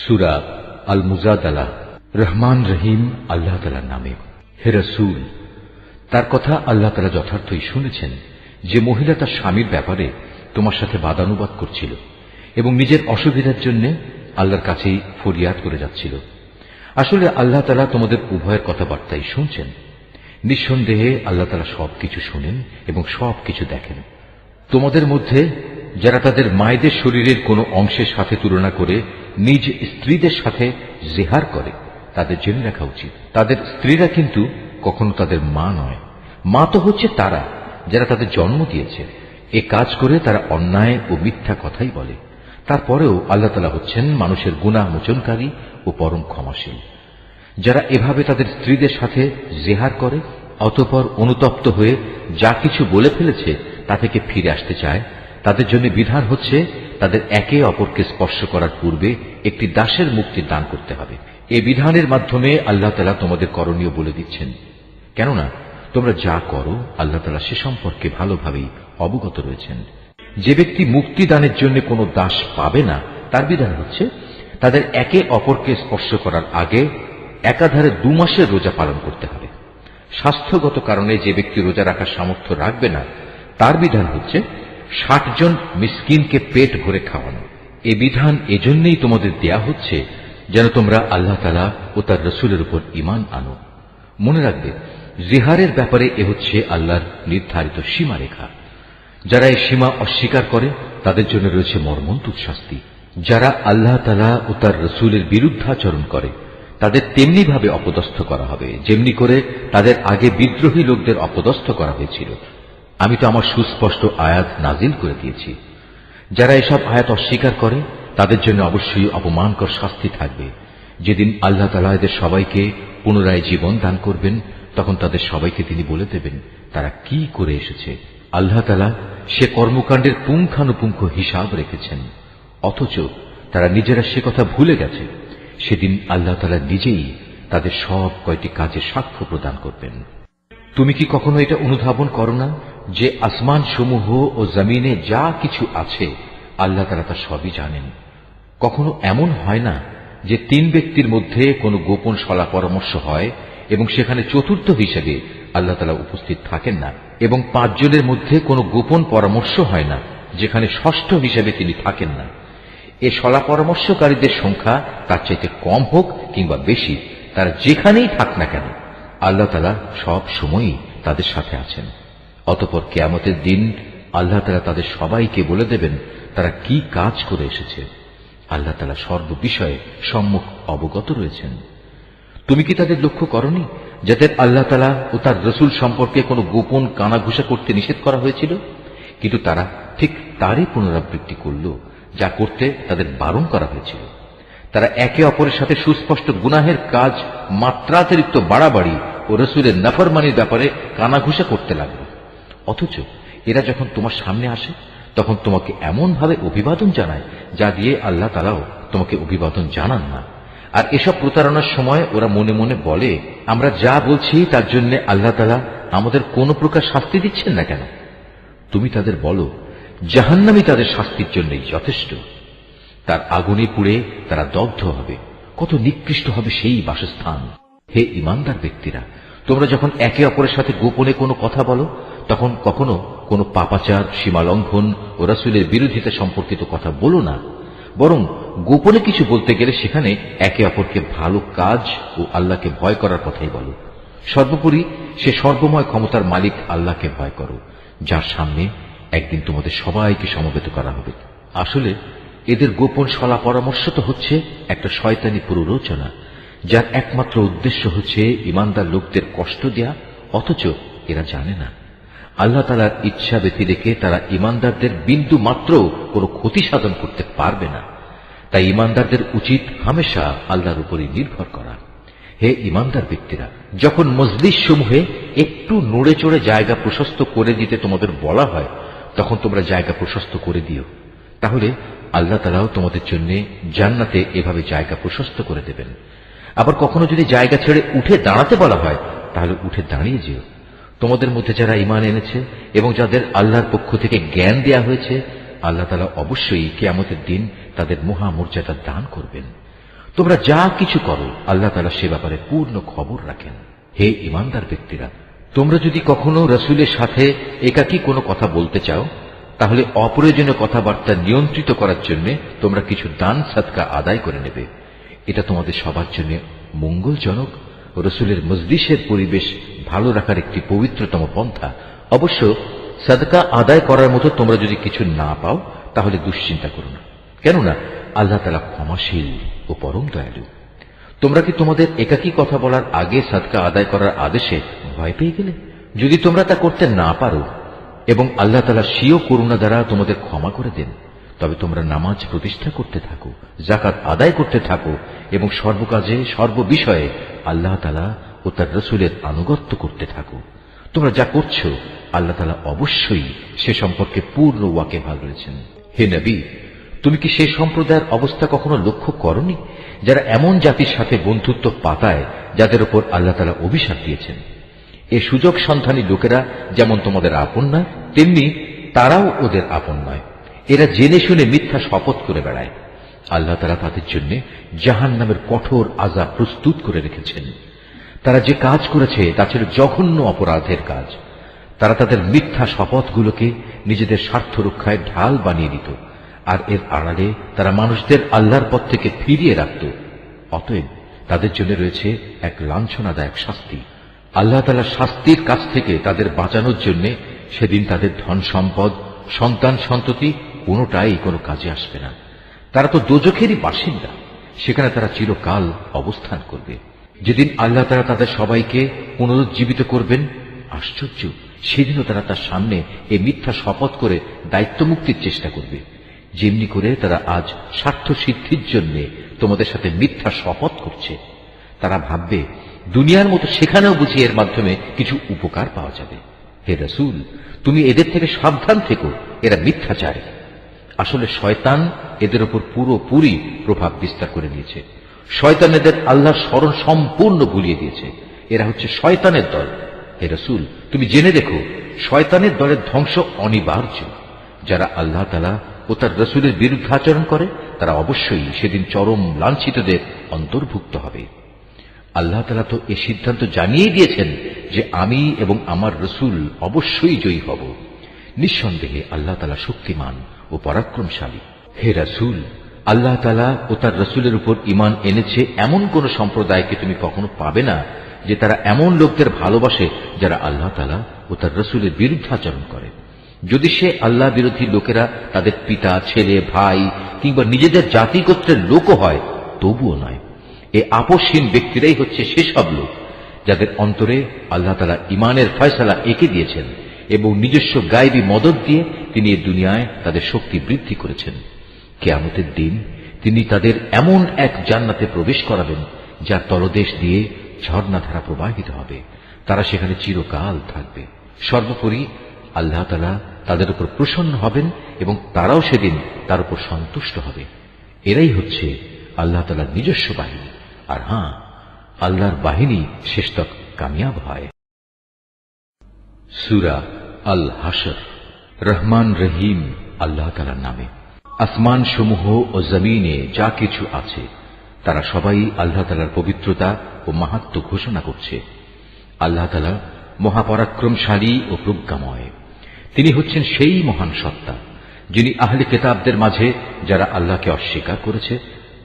সূরা আল মুজাদালা। রহমান রহিম আল্লাহ তাআলার নামে। হে রাসূল, তার কথা আল্লাহ তাআলা যথার্থই শুনেছেন যে মহিলা তার স্বামীর ব্যাপারে তোমার সাথে বাদানুবাদ করছিল এবং নিজের অসুবিধার জন্য আল্লাহর কাছেই ফরিয়াদ করে যাচ্ছিল। আসলে আল্লাহ তাআলা তোমাদের উভয়ের কথাবার্তাই শুনছেন। নিঃসন্দেহে আল্লাহ তাআলা সবকিছু শুনেন এবং সবকিছু দেখেন। তোমাদের মধ্যে যারা তাদের মায়েদের শরীরের কোনো অংশের সাথে তুলনা করে নিজ স্ত্রীদের সাথে জেহার করে, তাদের জেনে রাখা উচিত তাদের স্ত্রীরা কিন্তু কখনো তাদের মা নয়। মা তো হচ্ছে তারা যারা তাদের জন্ম দিয়েছে। এ কাজ করে তারা অন্যায় ও মিথ্যা কথাই বলে। তারপরেও আল্লাহ তাআলা হচ্ছেন মানুষের গুনাহ মোচনকারী ও পরম ক্ষমাশীল। যারা এভাবে তাদের স্ত্রীদের সাথে জেহার করে অতঃপর অনুতপ্ত হয়ে যা কিছু বলে ফেলেছে তা থেকে ফিরে আসতে চায়, তাদের জন্য বিধান হচ্ছে তাদের একে অপরকে স্পর্শ করার পূর্বে একটি দাসের মুক্তি দান করতে হবে। এই বিধানের মাধ্যমে আল্লাহ তাআলা তোমাদের করণীয় বলে দিচ্ছেন, কেননা তোমরা যা করো আল্লাহ তাআলা সে সম্পর্কে ভালোভাবেই অবগত রয়েছেন। যে ব্যক্তি মুক্তি দানের জন্য কোনো দাস পাবে না, তার বিধান হচ্ছে তাদের একে অপরকে স্পর্শ করার আগে একাধারে 2 মাসের রোজা পালন করতে হবে। স্বাস্থ্যগত কারণে যে ব্যক্তি রোজা রাখার সামর্থ্য রাখবে না, তার বিধান হচ্ছে 60 জন মিসকিনকে পেট ভরে খাওয়ানো। এ বিধান এজন্যই তোমাদের দেয়া হচ্ছে যেন তোমরা আল্লাহ তাআলা ও তার রাসূলের উপর ঈমান আনো। মনে রাখবে, জিহারের ব্যাপারে এ হচ্ছে আল্লাহর নির্ধারিত সীমারেখা। যারা এই সীমা অস্বীকার করে তাদের জন্য রয়েছে মর্মন্তুদ শাস্তি। যারা আল্লাহ তাআলা ও তার রাসূলের বিরুদ্ধাচরণ করে তাদের তেমনি ভাবে অপদস্থ করা হবে যেমনি করে তাদের আগে বিদ্রোহী লোকদের অপদস্থ করা হয়েছিল। আমি তো আমার সুস্পষ্ট আয়াত নাজিল করে দিয়েছি। যারা এসব আয়াত অস্বীকার করে তাদের জন্য অবশ্যই অপমানকর শাস্তি থাকবে। যেদিন আল্লাহ তাআলা এদের সবাইকে পুনরায় জীবন দান করবেন, তখন তাদের সবাইকে তিনি বলে দেবেন তারা কি করে এসেছে। আল্লাহ তাআলা সে কর্মকাণ্ডের পুঙ্খানুপুঙ্খ হিসাব রেখেছেন, অথচ তারা নিজেরা সে কথা ভুলে গেছে। সেদিন আল্লাহ তাআলা নিজেই তাদের সব কয়টি কাজে সাক্ষ্য প্রদান করবেন। তুমি কি কখনো এটা অনুধাবন করো না যে আসমান সমূহ ও জমিনে যা কিছু আছে আল্লাহ তাআলা তা সবই জানেন? কখনো এমন হয় না যে 3 ব্যক্তির মধ্যে কোনো গোপন সলা পরামর্শ হয় এবং সেখানে চতুর্থ হিসেবে আল্লাহ তাআলা উপস্থিত থাকেন না, এবং 5 জনের মধ্যে কোনো গোপন পরামর্শ হয় না যেখানে ষষ্ঠ হিসেবে তিনি থাকেন না। এ সলা পরামর্শকারীদের সংখ্যা তার চাইতে কম হোক কিংবা বেশি, তারা যেখানেই থাক না কেন আল্লাহ তাআলা সব সময়ই তাদের সাথে আছেন। অতঃপর কিয়ামতের দিন আল্লাহ তাআলা তাদের সবাইকে বলে দেবেন তারা কি কাজ করে এসেছে। আল্লাহ তাআলা সর্ববিষয়ে সম্মুখ অবগত রয়েছেন। তুমি কি তাদের লক্ষ্য করনি যাদের আল্লাহ তাআলা ও তার রাসূল সম্পর্কে কোনো গোপন কানাঘুষা করতে নিষেধ করা হয়েছিল, কিন্তু তারা ঠিক তারই পুনরাবৃত্তি করল যা করতে তাদের বারণ করা হয়েছিল। তারা একে অপরের সাথে সুস্পষ্ট গুনাহের কাজ মাত্রাতিরিক্ত বাড়াবাড়ি ও রাসূলের নাফরমানির ব্যাপারে কানাঘুষা করতে লাগলো। অথচ এরা যখন তোমার সামনে আসে তখন তোমাকে এমন ভাবে অভিবাদন জানায় যা দিয়ে আল্লাহ তাআলাও তোমাকে অভিবাদন জানান না। আর এসব প্রতারণার সময় ওরা মনে মনে বলে, আমরা যা বলছি তার জন্য আল্লাহ তাআলা আমাদের কোনো প্রকার শাস্তি দিচ্ছেন না কেন? তুমি তাদের বলো, জাহান্নামই তাদের শাস্তির জন্যই যথেষ্ট। তার আগুনে পুড়ে তারা দগ্ধ হবে। কত নিকৃষ্ট হবে সেই বাসস্থান। হে ঈমানদার ব্যক্তিরা, তোমরা যখন একে অপরের সাথে গোপনে কোনো কথা বলো তখন কখনো কোনো পাপাচার, সীমালঙ্ঘন ও রাসূলের বিরোধিতা সম্পর্কিত কথা বলো না, বরং গোপনে কিছু বলতে গেলে সেখানে একে অপরকে ভালো কাজ ও আল্লাহকে ভয় করার কথাই বলো। সর্বোপরি সে সর্বময় ক্ষমতার মালিক আল্লাহকে ভয় করো, যার সামনে একদিন তোমাদের সবাইকে সমবেত করা হবে। আসলে এদের গোপন সলা পরামর্শ তো হচ্ছে একটা শয়তানি প্ররোচনা, যার একমাত্র উদ্দেশ্য হচ্ছে ঈমানদার লোকদের কষ্ট দেয়া। অথচ এরা জানে না আল্লাহ তাআলার ইচ্ছা ব্যতি রেখে তারা ঈমানদারদের বিন্দু মাত্র কোনো ক্ষতি সাধন করতে পারবে না। তাই ঈমানদারদের উচিত হামেশা আল্লাহর উপরই নির্ভর করা। হে ঈমানদার ব্যক্তিরা, যখন মজলিস সমূহে একটু নড়ে চড়ে জায়গা প্রশস্ত করে দিতে তোমাদের বলা হয় তখন তোমরা জায়গা প্রশস্ত করে দিও। তাহলে আল্লাহ তাআলাও তোমাদের জন্য জান্নাতে এভাবে জায়গা প্রশস্ত করে দেবেন। আবার কখনো যদি জায়গা ছেড়ে উঠে দাঁড়াতে বলা হয় তাহলে উঠে দাঁড়িয়ে যেও। তোমাদের মধ্যে যারা ঈমান এনেছে এবং যাদের আল্লাহর পক্ষ থেকে জ্ঞান দেয়া হয়েছে, আল্লাহ তাআলা অবশ্যই কিয়ামতের দিন তাদের মহামর্যাদা দান করবেন। তোমরা যা কিছু করো আল্লাহ তাআলা সে ব্যাপারে পূর্ণ খবর রাখেন। হে ঈমানদার ব্যক্তিরা, তোমরা যদি কখনো রাসূলের সাথে একাকী কোনো কথা বলতে চাও, তাহলে অপ্রয়োজনীয় কথাবার্তা নিয়ন্ত্রিত করার জন্য তোমরা কিছু দান সাদকা আদায় করে নেবে। এটা তোমাদের সবার জন্য মঙ্গলজনক। রাসূলের মজলিসের পরিবেশ ভালো রাখার একটি পবিত্রতম পন্থা। অবশ্য সাদকা আদায় করার মতো তোমরা যদি কিছু না পাও, তাহলে দুশ্চিন্তা করো না, কেননা আল্লাহ তাআলা ক্ষমাশীল ও পরম দয়ালু। তোমরা কি তোমাদের একাকী কথা বলার আগে সাদকা আদায় করার আদেশে ভয় পেয়ে গেলে? যদি তোমরা তা করতে না পারো এবং আল্লাহ তাআলা স্বীয় করুণা দ্বারা তোমাদের ক্ষমা করে দেন, তবে তোমরা নামাজ প্রতিষ্ঠা করতে থাকো, যাকাত আদায় করতে থাকো এবং সর্বকাজে সর্ববিষয়ে আল্লাহ তাআলা ও তার রাসূলের আনুগত্য করতে থাকো। তোমরা যা করছো আল্লাহ তাআলা অবশ্যই সে সম্পর্কে পূর্ণ ওয়াকিবহাল রয়েছেন। হে নবী, তুমি কি সেই সম্প্রদায়ের অবস্থা কখনো লক্ষ্য করনি যারা এমন জাতির সাথে বন্ধুত্ব পাতায় যাদের উপর আল্লাহ তাআলা অভিশাপ দিয়েছেন? এ সুযোগ সন্ধানী লোকেরা যেমন তোমাদের আপন নয়, তেমনি তারাও ওদের আপন নয়। এরা জেনে শুনে মিথ্যা শপথ করে বেড়ায়। আল্লাহ তাআলা তাদের জন্য জাহান্নামের কঠোর আযাব প্রস্তুত করে রেখেছেন। তারা যে কাজ করেছে তা ছিল জঘন্য অপরাধের কাজ। তারা তাদের মিথ্যা শপথগুলোকে নিজেদের স্বার্থ রক্ষায় ঢাল বানিয়ে দিত, আর এর আড়ালে তারা মানুষদের আল্লাহর পথ থেকে ফিরিয়ে রাখত। অতএব তাদের জন্য রয়েছে এক লাঞ্ছনাদায়ক শাস্তি। আল্লাহ তাআলার শাস্তির কাছ থেকে তাদের বাঁচানোর জন্য সেদিন তাদের ধন সম্পদ, সন্তান সন্ততি কোনোটাই কোনো কাজে আসবে না। তারা তো দোজখেরই বাসিন্দা, সেখানে তারা চিরকাল অবস্থান করবে। যেদিন আল্লাহ তাআলা তাদের সবাইকে পুনরুজ্জীবিত করবেন, আশ্চর্য, সেদিনও তারা তার সামনে এই মিথ্যা শপথ করে দায়িত্ব মুক্তির চেষ্টা করবে, যেমনি করে তারা আজ স্বার্থ সিদ্ধির জন্য তোমাদের সাথে মিথ্যা শপথ করছে। তারা ভাববে দুনিয়ার মতো সেখানেও বুঝি এর মাধ্যমে কিছু উপকার পাওয়া যাবে। হে রাসূল, তুমি এদের থেকে সাবধান থেকো, এরা মিথ্যাচারী। আসলে শয়তান এদের উপর পুরোপুরি প্রভাব বিস্তার করে নিয়েছে। শয়তান এদের আল্লাহর স্মরণ সম্পূর্ণ ভুলিয়ে দিয়েছে। এরা হচ্ছে শয়তানের দল। হে রাসূল, তুমি জেনে দেখো, শয়তানের দলের ধ্বংস অনিবার্য। যারা আল্লাহ তাআলা ও তার রাসূলের বিরুদ্ধাচরণ করে তারা অবশ্যই সেদিন চরম লাঞ্ছিতদের অন্তর্ভুক্ত হবে। আল্লাহ তাআলা তো এ সিদ্ধান্ত জানিয়ে দিয়েছেন যে আমি এবং আমার রাসূল অবশ্যই জয়ী হব। নিঃসন্দেহে আল্লাহ তাআলা শক্তিমান ও পরাক্রমশালী। হে রাসূল, আল্লাহ তাআলা ও তার রাসূলের উপর ঈমান এনেছে এমন কোন সম্প্রদায়কে তুমি কখনো পাবে না যে তারা এমন লোকদের ভালোবাসে যারা আল্লাহ তাআলা ও তার রাসূলের বিরুদ্ধাচরণ করে। যদি সে আল্লাহ বিরোধী লোকেরা তাদের পিতা, ছেলে, ভাই কিংবা নিজেদের জাতি গোত্রের লোকও হয়, তবুও নয়। এ আপসহীন ব্যক্তিরাই হচ্ছে সেসব লোক যাদের অন্তরে আল্লাহ তাআলা ঈমানের ফয়সালা এঁকে দিয়েছেন এবং নিজস্ব গায়বী মদদ দিয়ে তিনি এই দুনিয়ায় তাদের শক্তি বৃদ্ধি করেছেন। কিয়ামতের দিন তিনি তাদের এমন এক জান্নাতে প্রবেশ করাবেন যার তলদেশ দিয়ে ঝর্ণাধারা প্রবাহিত হবে। তারা সেখানে চিরকাল থাকবে। সর্বোপরি আল্লাহ তাআলা তাদের উপর প্রসন্ন হবেন এবং তারাও সেদিন তার উপর সন্তুষ্ট হবে। এরাই হচ্ছে আল্লাহ তাআলার নিজস্ব বাহিনী। আর হ্যাঁ, আল্লাহর বাহিনী শেষতক কামিয়াব হয়। সূরা আল হাশর। রহমান রহিম আল্লাহ তাআলার নামে। আসমান সমূহ ও জমিনে যা কিছু আছে তারা সবাই আল্লাহ তাআলার পবিত্রতা ও মাহাত্ম্য ঘোষণা করছে। আল্লাহ তাআলা মহাপরাক্রমশালী ও প্রজ্ঞাময়। তিনি হচ্ছেন সেই মহান সত্তা যিনি আহলে কিতাবদের মাঝে যারা আল্লাহকে অস্বীকার করেছে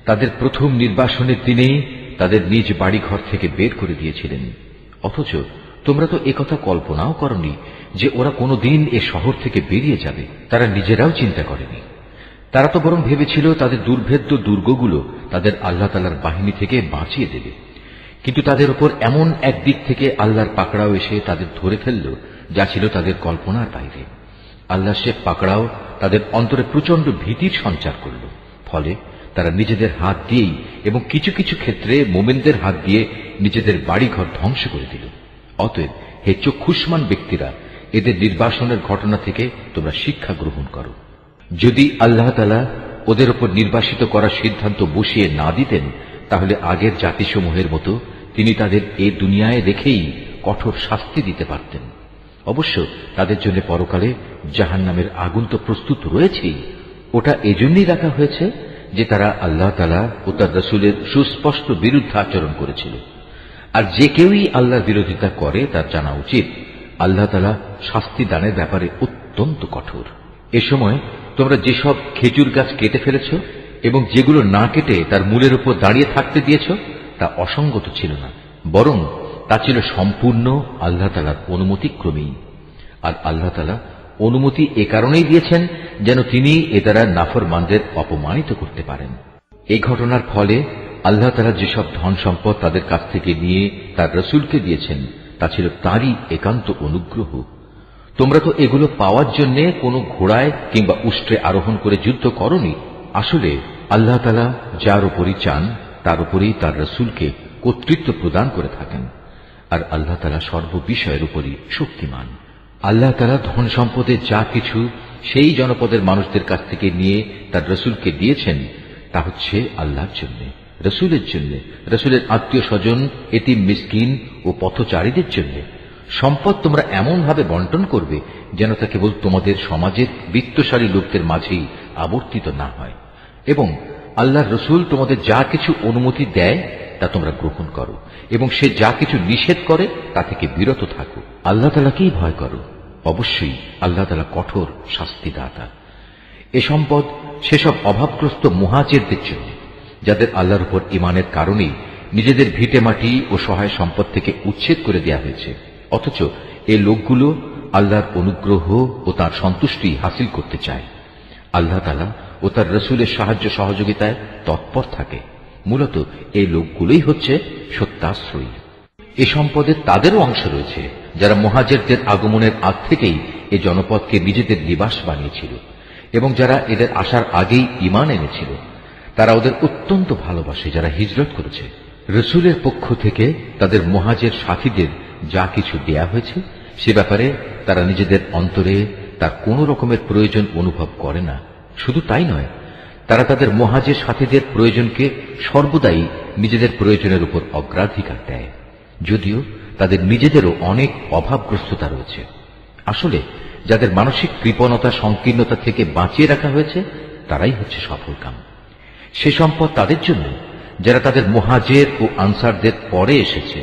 তাদের প্রথম নির্বাসনের দিনেই তাদের নিজ বাড়িঘর থেকে বের করে দিয়েছিলেন। অথচ তোমরা তো একথা কল্পনাও করনি যে ওরা কোনোদিন এ শহর থেকে বেরিয়ে যাবে। তারা নিজেরাও চিন্তা করেনি। তারা তো বরং ভেবেছিল তাদের দুর্ভেদ্য দুর্গগুলো তাদের আল্লাহ তাআলার বাহিনী থেকে বাঁচিয়ে দেবে। কিন্তু তাদের উপর এমন এক দিক থেকে আল্লাহর পাকড়াও এসে তাদের ধরে ফেলল যা ছিল তাদের কল্পনার বাইরে। আল্লাহ সে পাকড়াও তাদের অন্তরে প্রচন্ড ভীতির সঞ্চার করল। ফলে তারা নিজেদের হাত দিয়েই এবং কিছু কিছু ক্ষেত্রে মোমেনদের হাত দিয়ে নিজেদের বাড়িঘর ধ্বংস করে দিল। অতএব হে চক্ষুষ্মান ব্যক্তিরা, এদের নির্বাসনের ঘটনা থেকে তোমরা শিক্ষা গ্রহণ করো। যদি আল্লাহ তাআলা ওদের উপর নির্বাসিত করার সিদ্ধান্ত বসিয়ে না দিতেন, তাহলে আগের জাতিসমূহের মতো তিনি তাদের এ দুনিয়ায় রেখেই কঠোর শাস্তি দিতে পারতেন। অবশ্য তাদের জন্য পরকালে জাহান্নামের আগুন তো প্রস্তুত রয়েছেই। ওটা এজন্যই রাখা হয়েছে যে তারা আল্লাহ তাআলা ও তার রাসূলের সুস্পষ্ট বিরুদ্ধে আচরণ করেছিল। আর যে কেউই আল্লাহর বিরোধিতা করে তার জানা উচিত আল্লাহ তাআলা শাস্তি দানের ব্যাপারে অত্যন্ত কঠোর। এ সময় তোমরা যেসব খেজুর গাছ কেটে ফেলেছ এবং যেগুলো না কেটে তার মূলের উপর দাঁড়িয়ে থাকতে দিয়েছ তা অসঙ্গত ছিল না, বরং তা ছিল সম্পূর্ণ আল্লাহ তাআলার অনুমতিক্রমেই। আর আল্লাহ তাআলা অনুমতি এ কারণেই দিয়েছেন যেন তিনি এ দ্বারা নাফরমানদের অপমানিত করতে পারেন। এই ঘটনার ফলে আল্লাহ তাআলা যেসব ধন সম্পদ তাদের কাছ থেকে নিয়ে তার রাসূলকে দিয়েছেন তা ছিল তাঁরই একান্ত অনুগ্রহ। তোমরা তো এগুলো পাওয়ার জন্য কোনো ঘোড়ায় কিংবা উষ্ট্রে আরোহণ করে যুদ্ধ করনি। আসলে আল্লাহ তাআলা যার উপরই চান তার উপরেই তার রাসূলকে কর্তৃত্ব প্রদান করে থাকেন। আর আল্লাহ তাআলা সর্ববিষয়ের উপরই শক্তিমান। আল্লাহ তাআলা ধন সম্পদের যা কিছু সেই জনপদের মানুষদের কাছ থেকে নিয়ে তার রাসূলকে দিয়েছেন তা হচ্ছে আল্লাহর জন্য, রাসূলের জন্য, রাসূলের আত্মীয় স্বজন, এতিম মিসকিন ও পথচারীদের জন্য। সম্পদ তোমরা এমন ভাবে বন্টন করবে যেন তা কেবল তোমাদের সমাজের বিত্তশালী লোকদের মাঝেই আবর্তিত না হয়, এবং আল্লাহর রাসূল তোমাদের যা কিছু অনুমতি দেয় তা তোমরা গ্রহণ করো, এবং সে যা কিছু নিষেধ করে তা থেকে বিরত থাকো। আল্লাহ তাআলাকেই ভয় করো, অবশ্যই আল্লাহ তাআলা কঠোর শাস্তিদাতা। এ সম্পদ সেসব অভাবগ্রস্ত মুহাজিরদের জন্য যাদের আল্লাহর উপর ঈমানের কারণেই নিজেদের ভিটেমাটি ও সহায় সম্পদ থেকে উচ্ছেদ করে দেওয়া হয়েছে, অথচ এ লোকগুলো আল্লাহর অনুগ্রহ ও তার সন্তুষ্টি হাসিল করতে চায়। আল্লাহ তাআলা ও তার রাসূলের সাহায্য সহযোগিতায় তৎপর থাকে। মূলত এই লোকগুলোই হচ্ছে সত্যাশ্রয়ী। এ সম্পদে তাদেরও অংশ রয়েছে যারা মুহাজিরদের আগমনের আগ থেকেই এ জনপদকে নিজেদের নিবাস বানিয়েছিল, এবং যারা এদের আসার আগেই ঈমান এনেছিল। তারা ওদের অত্যন্ত ভালোবাসে যারা হিজরত করেছে। রাসূলের পক্ষ থেকে তাদের মুহাজির সাথীদের যা কিছু দেয়া হয়েছে সে ব্যাপারে তারা নিজেদের অন্তরে তার কোন রকমের প্রয়োজন অনুভব করে না। শুধু তাই নয়, তারা তাদের মুহাজির সাথীদের প্রয়োজনকে সর্বদাই নিজেদের প্রয়োজনের উপর অগ্রাধিকার দেয়, যদিও তাদের নিজেদেরও অনেক অভাবগ্রস্ততা রয়েছে। আসলে যাদের মানসিক কৃপণতা সংকীর্ণতা থেকে বাঁচিয়ে রাখা হয়েছে তারাই হচ্ছে সফলকাম। সে সম্পদ তাদের জন্য যারা তাদের মুহাজির ও আনসারদের পরে এসেছে।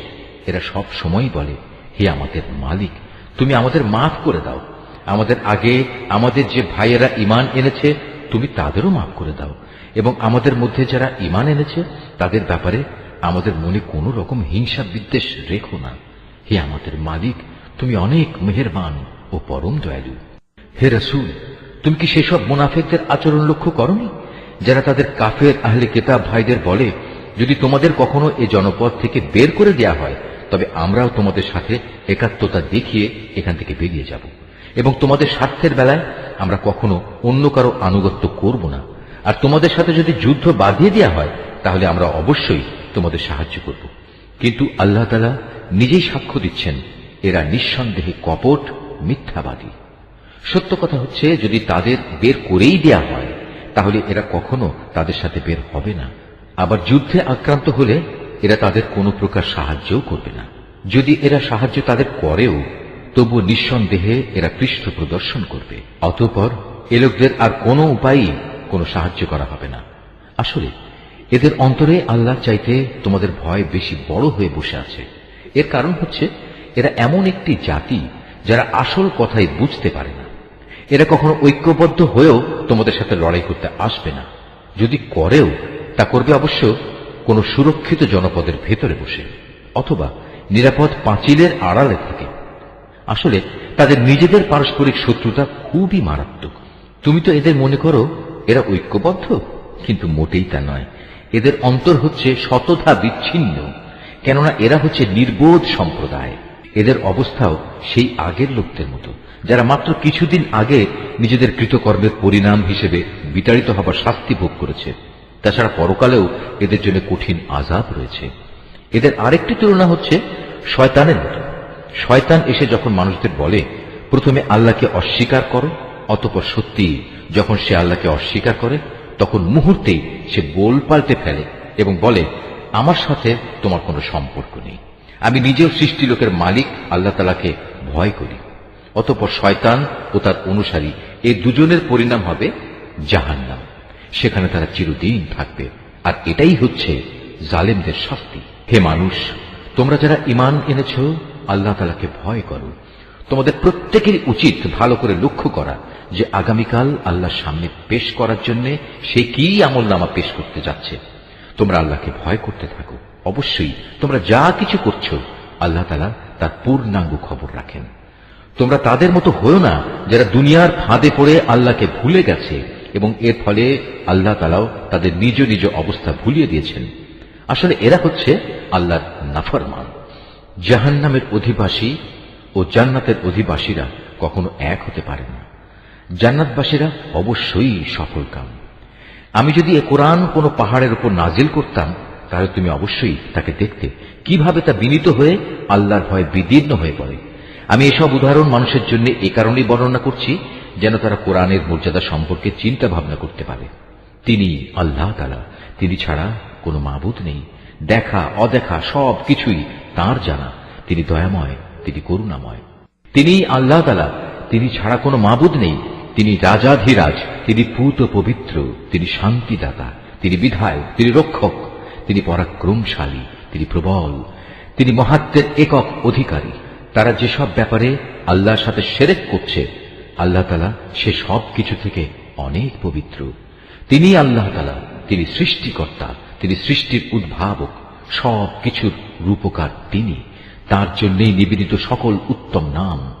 এরা সব সময় বলে, হে আমাদের মালিক, তুমি আমাদের মাফ করে দাও। আমাদের আগে আমাদের যে ভাইয়েরা ঈমান এনেছে তুমি তাদেরও মাফ করে দাও, এবং আমাদের মধ্যে যারা ঈমান এনেছে তাদের ব্যাপারে আমাদের মনে কোন রকম হিংসা বিদ্বেষ রেখো না। হে আমাদের মালিক, তুমি অনেক মেহেরবান ও পরম দয়ালু। হে রাসূল, তুমি কি সেসব মুনাফিকদের আচরণ লক্ষ্য করনি যারা তাদের কাফের আহলে কিতাব ভাইদের বলে, যদি তোমাদের কখনো এ জনপদ থেকে বের করে দেয়া হয় তবে আমরাও তোমাদের সাথে একাত্মতা দেখিয়ে এখান থেকে বেরিয়ে যাব, এবং তোমাদের স্বার্থের বেলায় আমরা কখনো অন্য কারো আনুগত্য করব না। আর তোমাদের সাথে যদি যুদ্ধ বাঁধিয়ে দেয়া হয় তাহলে আমরা অবশ্যই তোমাদের সাহায্য করব। কিন্তু আল্লাহ তাআলা নিজেই সাক্ষ্য দিচ্ছেন, এরা নিঃসন্দেহে কপট মিথ্যাবাদী। সত্য কথা হচ্ছে, যদি তাদের বের করেই দেয়া হয় তাহলে এরা কখনো তাদের সাথে বের হবে না। আবার যুদ্ধে আক্রান্ত হলে এরা তাদের কোনো প্রকার সাহায্যও করবে না। যদি এরা সাহায্য তাদের করেও তবু নিঃসন্দেহে এরা পৃষ্ঠ প্রদর্শন করবে। অতঃপর এ লোকদের আর কোনো উপায়ই কোনো সাহায্য করা হবে না। আসলে এদের অন্তরে আল্লাহর চাইতে তোমাদের ভয় বেশি বড় হয়ে বসে আছে। এর কারণ হচ্ছে এরা এমন একটি জাতি যারা আসল কথাই বুঝতে পারে না। এরা কখনো ঐক্যবদ্ধ হয়েও তোমাদের সাথে লড়াই করতে আসবে না। যদি করেও তা করবে অবশ্য কোনো সুরক্ষিত জনপদের ভেতরে বসে, অথবা নিরাপদ পাঁচিলের আড়ালে থেকে। আসলে তাদের নিজেদের পারস্পরিক শত্রুতা খুবই মারাত্মক। তুমি তো এদের মনে করো এরা ঐক্যবদ্ধ, কিন্তু মোটেই তা নয়। এদের অন্তর হচ্ছে শতধা বিচ্ছিন্ন, কেননা এরা হচ্ছে নির্বোধ সম্প্রদায়। এদের অবস্থাও সেই আগের লোকদের মতো যারা মাত্র কিছুদিন আগে নিজেদের কৃতকর্মের পরিণাম হিসেবে বিতাড়িত হবার শাস্তি ভোগ করেছে। তাছাড়া পরকালেও এদের জন্য কঠিন আযাব রয়েছে। এদের আরেকটি তুলনা হচ্ছে শয়তানের মতো। শয়তান এসে যখন মানুষদের বলে, প্রথমে আল্লাহকে অস্বীকার করো, অতঃপর সত্যি যখন সে আল্লাহকে অস্বীকার করে তখন মুহূর্তেই সে বোল পাল্টে ফেলে এবং বলে, আমার সাথে তোমার কোনো সম্পর্ক নেই, আমি নিজেও সৃষ্টি লোকের মালিক আল্লাহ তাআলাকে ভয় করি। অতঃপর শয়তান ও তার অনুসারী এই দুজনের পরিণাম হবে জাহান্নাম। সেখানে তারা চিরদিন থাকবে। আর এটাই হচ্ছে জালেমদের শাস্তি। হে মানুষ, তোমরা যারা ঈমান এনেছ, আল্লাহ তাআলাকে ভয় করো। তোমাদের প্রত্যেকেরই উচিত ভালো করে লক্ষ্য করা যে আগামীকাল আল্লাহর সামনে পেশ করার জন্য সে কি আমলনামা পেশ করতে যাচ্ছে। তোমরা আল্লাহকে ভয় করতে থাকো। অবশ্যই তোমরা যা কিছু করছো আল্লাহ তাআলা তার পূর্ণাঙ্গ খবর রাখেন। তোমরা তাদের মতো হও না যারা দুনিয়ার ফাঁদে পড়ে আল্লাহকে ভুলে গেছে এবং এর ফলে আল্লাহ তাআলাও তাদের নিজ নিজ অবস্থা ভুলিয়ে দিয়েছেন। আসলে এরা হচ্ছে আল্লাহর নাফরমান। জাহান্নামের অধিবাসী ও জান্নাতের অধিবাসীরা কখনো এক হতে পারে না। জান্নাতবাসীরা অবশ্যই সফলকাম। আমি যদি এ কোরআন কোনো পাহাড়ের উপর নাজিল করতাম, তাহলে তুমি অবশ্যই তাকে দেখতে কিভাবে তা বিনীত হয়ে আল্লাহর ভয়ে বিদীর্ণ হয়ে পড়ে। আমি এসব উদাহরণ মানুষের জন্য এ কারণেই বর্ণনা করছি যেন তারা কোরআনের মর্যাদা সম্পর্কে চিন্তা ভাবনা করতে পারে। তিনি আল্লাহ তাআলা, তিনি ছাড়া কোনো মাবুদ নেই। দেখা অদেখা সব কিছুই তাঁর জানা। তিনি দয়াময়, তিনি করুণাময়। তিনি আল্লাহ তাআলা, তিনি ছাড়া কোনো মাবুদ নেই। তিনি রাজাধিরাজ, তিনি পূত পবিত্র, তিনি শান্তিদাতা, তিনি বিধায়ক, তিনি রক্ষক, তিনি পরাক্রমশালী, তিনি প্রবল, তিনি মহাত্মের একক অধিকারী। তারা যেসব ব্যাপারে আল্লাহর সাথে শিরক করছে, আল্লাহ তাআলা সে সব কিছু থেকে অনেক পবিত্র। তিনি আল্লাহ তাআলা, তিনি সৃষ্টিকর্তা, তিনি সৃষ্টির উদ্ভাবক, সব কিছুর রূপকার তিনি। তার জন্যই নিবেদিত সকল উত্তম নাম।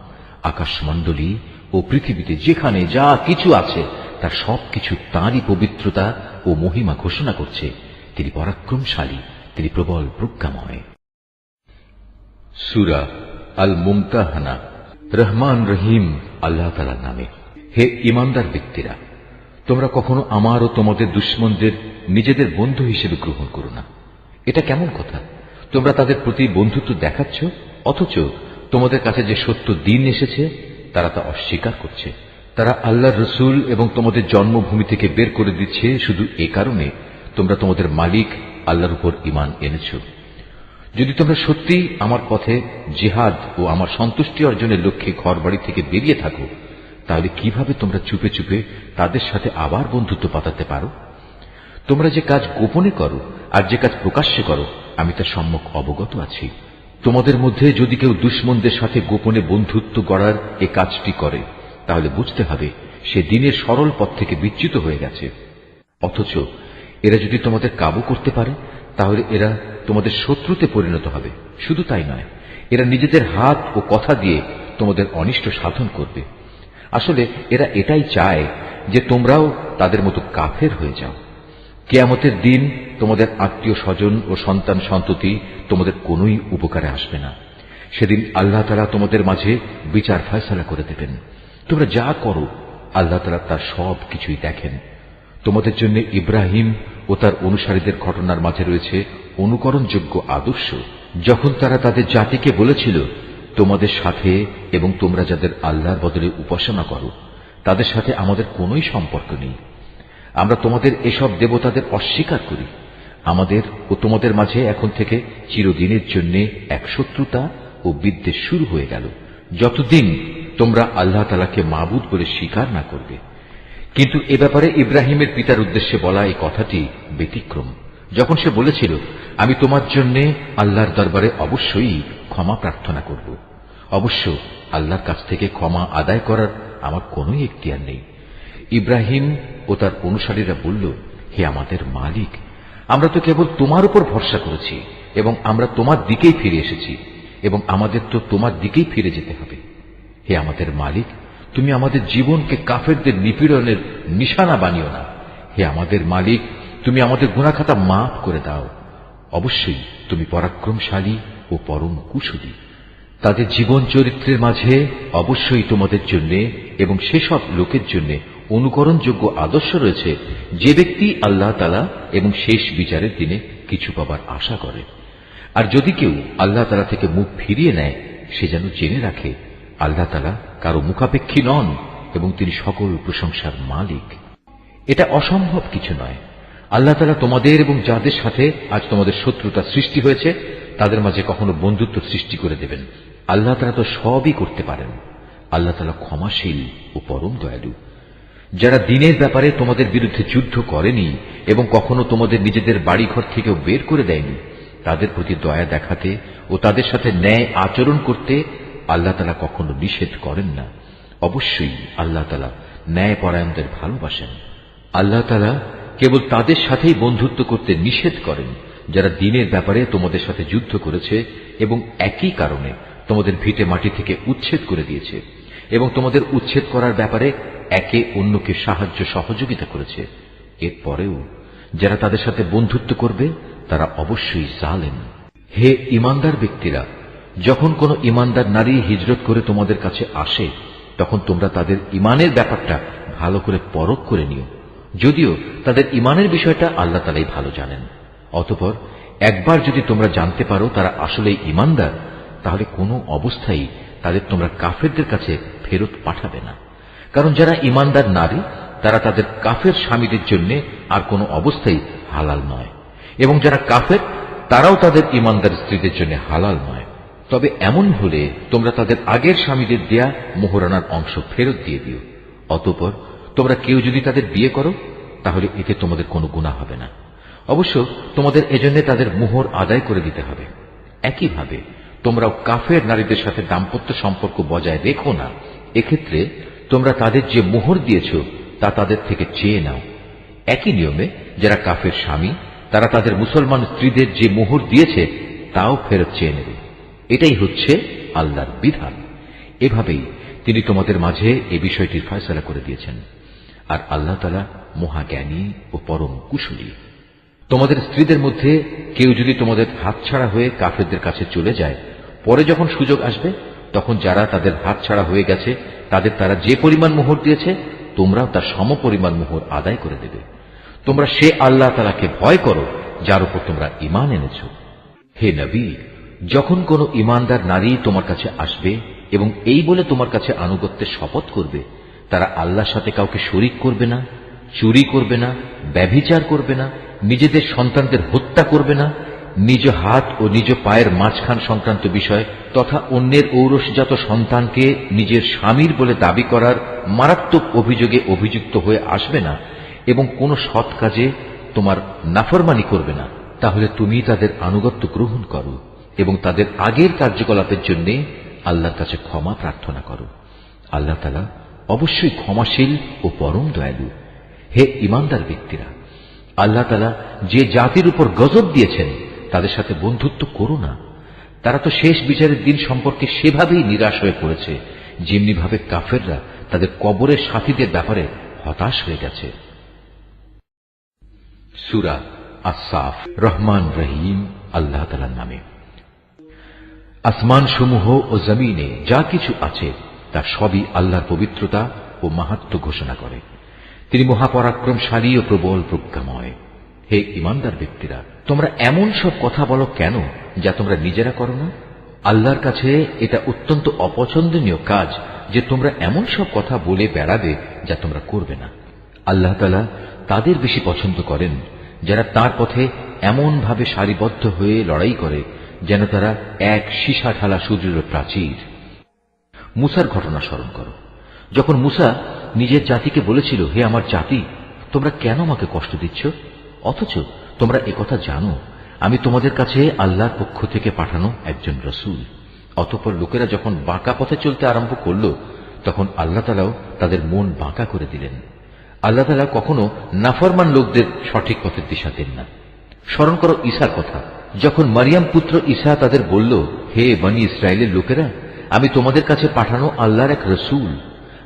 আকাশমণ্ডলী ও পৃথিবীতে যেখানে যা কিছু আছে তার সবকিছু তাঁরই পবিত্রতা ও মহিমা ঘোষণা করছে। তিনি পরাক্রমশালী, তিনি প্রবল প্রজ্ঞাময়। সূরা আল মুমতাহানা। রহমান রহিম আল্লাহ তাআলার নামে। হে ঈমানদার ব্যক্তিরা, তোমরা কখনো আমার ও তোমাদের দুশমনদের নিজেদের বন্ধু হিসেবে গ্রহণ করো না। এটা কেমন কথা? তোমরা তাদের প্রতি বন্ধুত্ব দেখাচ্ছ, অথচ তোমাদের কাছে যে সত্য দিন এসেছে তারা তা অস্বীকার করছে। তারা আল্লাহর রসুল এবং তোমাদের জন্মভূমি থেকে বের করে দিচ্ছে শুধু এ কারণে তোমরা তোমাদের মালিক আল্লাহর উপর ঈমান এনেছ। যদি তোমরা সত্যি আমার পথে জিহাদ ও আমার সন্তুষ্টি অর্জনের লক্ষ্যে ঘরবাড়ি থেকে বেরিয়ে থাকো, তাহলে কিভাবে তোমরা চুপে চুপে তাদের সাথে আবার বন্ধুত্ব পাতাতে পারো? তোমরা যে কাজ গোপনে করো আর যে কাজ প্রকাশ্যে করো, আমি তার সম্যক অবগত আছি। তোমাদের মধ্যে যদি কেউ দুশমনদের সাথে গোপনে বন্ধুত্ব গড়ার এ কাজটি করে, তাহলে বুঝতে হবে সে দিনের সরল পথ থেকে বিচ্যুত হয়ে গেছে। অথচ এরা যদি তোমাদের কাবু করতে পারে, তাহলে এরা তোমাদের শত্রুতে পরিণত হবে। শুধু তাই নয়, এরা নিজেদের হাত ও কথা দিয়ে তোমাদের অনিষ্ট সাধন করবে। আসলে এরা এটাই চায় যে তোমরাও তাদের মতো কাফের হয়ে যাও। কিয়ামতের দিন তোমাদের আত্মীয় স্বজন ও সন্তান সন্ততি তোমাদের কোনোই উপকারে আসবে না। সেদিন আল্লাহ তাআলা তোমাদের মাঝে বিচার ফয়সালা করে দেবেন। তোমরা যা করো আল্লাহ তাআলা তার সব কিছুই দেখেন। তোমাদের জন্য ইব্রাহিম ও তার অনুসারীদের ঘটনার মাঝে রয়েছে অনুকরণযোগ্য আদর্শ। যখন তারা তাদের জাতিকে বলেছিল, তোমাদের সাথে এবং তোমরা যাদের আল্লাহর বদলে উপাসনা করো তাদের সাথে আমাদের কোনোই সম্পর্ক নেই। আমরা তোমাদের এসব দেবতাদের অস্বীকার করি। আমাদের ও তোমাদের মাঝে এখন থেকে চিরদিনের জন্য এক শত্রুতা ও বিদ্বেষ শুরু হয়ে গেল, যতদিন তোমরা আল্লাহ তাআলাকে মাবুদ বলে স্বীকার না করবে। কিন্তু এ ব্যাপারে ইব্রাহিমের পিতার উদ্দেশ্যে বলা এই কথাটি ব্যতিক্রম। যখন সে বলেছিল, আমি তোমার জন্য আল্লাহর দরবারে অবশ্যই ক্ষমা প্রার্থনা করব। অবশ্য আল্লাহর কাছ থেকে ক্ষমা আদায় করার আমার কোন এখতিয়ার নেই। ইব্রাহিম ও তার অনুসারীরা বলল, হে আমাদের মালিক, আমরা তো কেবল তোমার উপর ভরসা করেছি এবং আমরা তোমার দিকেই ফিরে এসেছি এবং আমাদের তো তোমার দিকেই ফিরে যেতে হবে। হে আমাদের মালিক, তুমি আমাদের জীবনকে কাফেরদের নিপীড়নের নিশানা বানিও না। হে আমাদের মালিক, তুমি আমাদের গুনাহখাতা মাফ করে দাও। অবশ্যই তুমি পরাক্রমশালী ও পরম কুশলী। তাদের জীবন চরিত্রের মাঝে অবশ্যই তোমাদের জন্য এবং সেসব লোকের জন্য অনুকরণযোগ্য আদর্শ রয়েছে যে ব্যক্তি আল্লাহ তাআলা এবং শেষ বিচারের দিনে কিছু পাবার আশা করে। আর যদি কেউ আল্লাহ তাআলা থেকে মুখ ফিরিয়ে নেয়, সে যেন জেনে রাখে আল্লাহ তাআলা কারো মুখাপেক্ষী নন এবং তিনি সকল প্রশংসার মালিক। এটা অসম্ভব কিছু নয়। আল্লাহ তাআলা তোমাদের এবং যাদের সাথে আজ তোমাদের শত্রুতা সৃষ্টি হয়েছে তাদের মাঝে কখনো বন্ধুত্ব সৃষ্টি করে দেবেন। আল্লাহ তাআলা তো সবই করতে পারেন। আল্লাহ তাআলা ক্ষমাশীল ও পরম দয়ালু। যারা দ্বীনের ব্যাপারে তোমাদের বিরুদ্ধে যুদ্ধ করেনি এবং কখনো তোমাদের নিজেদের বাড়িঘর থেকেও বের করে দেয়নি, তাদের প্রতি দয়া দেখাতে ও তাদের সাথে ন্যায় আচরণ করতে আল্লাহ তাআলা কখনো নিষেধ করেন না। অবশ্যই আল্লাহ তাআলা ন্যায়পরায়ণদের ভালোবাসেন। আল্লাহ তাআলা কেবল তাদের সাথেই বন্ধুত্ব করতে নিষেধ করেন যারা দ্বীনের ব্যাপারে তোমাদের সাথে যুদ্ধ করেছে এবং একই কারণে তোমাদের ভিটে মাটি থেকে উচ্ছেদ করে দিয়েছে এবং তোমাদের উচ্ছেদ করার ব্যাপারে একে অন্যকে সাহায্য সহযোগিতা করেছে। এরপরেও যারা তাদের সাথে বন্ধুত্ব করবে তারা অবশ্যই জালেম। হে ঈমানদার ব্যক্তিরা, যখন কোন ঈমানদার নারী হিজরত করে তোমাদের কাছে আসে তখন তোমরা তাদের ঈমানের ব্যাপারটা ভালো করে পরখ করে নিও, যদিও তাদের ঈমানের বিষয়টা আল্লাহ তাআলাই ভালো জানেন। অতঃপর একবার যদি তোমরা জানতে পারো তারা আসলেই ঈমানদার, তাহলে কোনো অবস্থায় তাদের তোমরা কাফেরদের কাছে ফেরত পাঠাবে না, কারণ যারা ঈমানদার নারী তারা তাদের কাফের স্বামীদের জন্য আর কোনো অবস্থায় হালাল নয়, এবং যারা কাফের তারাও তাদের ঈমানদার স্ত্রীদের জন্য হালাল নয়। তবে এমন হলে তোমরা তাদের আগের স্বামীদের দেয়া মোহরানার অংশ ফেরত দিয়ে দিও। অতঃপর তোমরা কেউ যদি তাদের বিয়ে করো তাহলে এতে তোমাদের কোনো গুনাহ হবে না। অবশ্য তোমাদের এজন্য তাদের মোহর আদায় করে দিতে হবে। একইভাবে তোমরাও কাফের নারীদের সাথে দাম্পত্য সম্পর্ক বজায় রেখো না। এক্ষেত্রে তোমরা তাদের যে মোহর দিয়েছ তা তাদের থেকে চেয়ে নাও। একই নিয়মে যারা কাফের স্বামী তারা তাদের মুসলমান স্ত্রীদের যে মোহর দিয়েছে তাও ফেরত চেয়ে নেবে। এটাই হচ্ছে আল্লাহর বিধান। এভাবেই তিনি তোমাদের মাঝে এ বিষয়টির ফয়সালা করে দিয়েছেন। আর আল্লাহ তাআলা মহাজ্ঞানী ও পরম কুশলী। তোমাদের স্ত্রীদের মধ্যে কেউ যদি তোমাদের হাতছাড়া হয়ে কাফেরদের কাছে চলে যায়, পরে যখন সুযোগ আসবে তখন যারা তাদের হাতছাড়া হয়ে গেছে তাদের তারা যে পরিমাণ মোহর দিয়েছে তোমরাও তার সমপরিমাণ মোহর আদায় করে দেবে। তোমরা সে আল্লাহ তাআলাকে ভয় করো যার উপর তোমরা ঈমান এনেছ। হে নবী, যখন কোন ঈমানদার নারী তোমার কাছে আসবে এবং এই বলে তোমার কাছে আনুগত্যের শপথ করবে তারা আল্লাহর সাথে কাউকে শরীক করবে না, চুরি করবে না, ব্যভিচার করবে না, নিজেদের সন্তানদের হত্যা করবে না, নিজ হাত ও নিজ পায়ের মাঝখান সংক্রান্ত বিষয় তথা অন্যের ঔরসজাত সন্তানকে নিজের স্বামীর বলে দাবি করার মারাত্মক অভিযোগে অভিযুক্ত হয়ে আসবে না এবং কোন সৎ কাজে তোমার নাফরমানি করবে না, তাহলে তুমি তাদের আনুগত্য গ্রহণ করো এবং তাদের আগের কার্যকলাপের জন্য আল্লাহর কাছে ক্ষমা প্রার্থনা করো। আল্লাহ তাআলা অবশ্যই ক্ষমাশীল ও পরম দয়ালু। হে ঈমানদার ব্যক্তিরা, আল্লাহ তাআলা যে জাতির উপর গজব দিয়েছেন তাদের সাথে বন্ধুত্ব করো না। তারা তো শেষ বিচারের দিন সম্পর্কে সেভাবেই নিরাশ হয়ে পড়েছে যেমনি ভাবে কাফেররা তাদের কবরের সাথীদের ব্যাপারে হতাশ হয়ে গেছে। সূরা আস-সাফ। রহমান রহিম আল্লাহ তাআলার নামে। আসমান সমূহ ও জমিনে যা কিছু আছে তা সবই আল্লাহর পবিত্রতা ও মাহাত্ম্য ঘোষণা করে। তিনি মহাপরাক্রমশালী ও প্রবল প্রজ্ঞাময়। হে ঈমানদার ব্যক্তিরা, তোমরা এমন সব কথা বলো কেন যা তোমরা নিজেরা করো না? আল্লাহর কাছে এটা অত্যন্ত অপছন্দনীয় কাজ যে তোমরা এমন সব কথা বলে বেড়াবে যা তোমরা করবে না। আল্লাহ তাআলা তাদের বেশি পছন্দ করেন যারা তার পথে এমন ভাবে সারিবদ্ধ হয়ে লড়াই করে যেন তারা এক সীসা ঢালা সুদৃঢ় প্রাচীর। মুসার ঘটনা স্মরণ করো। যখন মুসা নিজের জাতিকে বলেছিল, হে আমার জাতি, তোমরা কেন আমাকে কষ্ট দিচ্ছ, অথচ তোমরা একথা জানো আমি তোমাদের কাছে আল্লাহর পক্ষ থেকে পাঠানো একজন রসুল। অতঃপর লোকেরা যখন বাঁকা পথে চলতে আরম্ভ করল তখন আল্লাহ তাআলাও তাদের মন বাঁকা করে দিলেন। আল্লাহ তাআলা কখনো নাফরমান লোকদের সঠিক পথের দিশা দেন না। স্মরণ করো ঈসার কথা। যখন মারিয়াম পুত্র ঈসা তাদের বলল, হে বনী ইসরায়েলের লোকেরা, আমি তোমাদের কাছে পাঠানো আল্লাহর এক রসুল।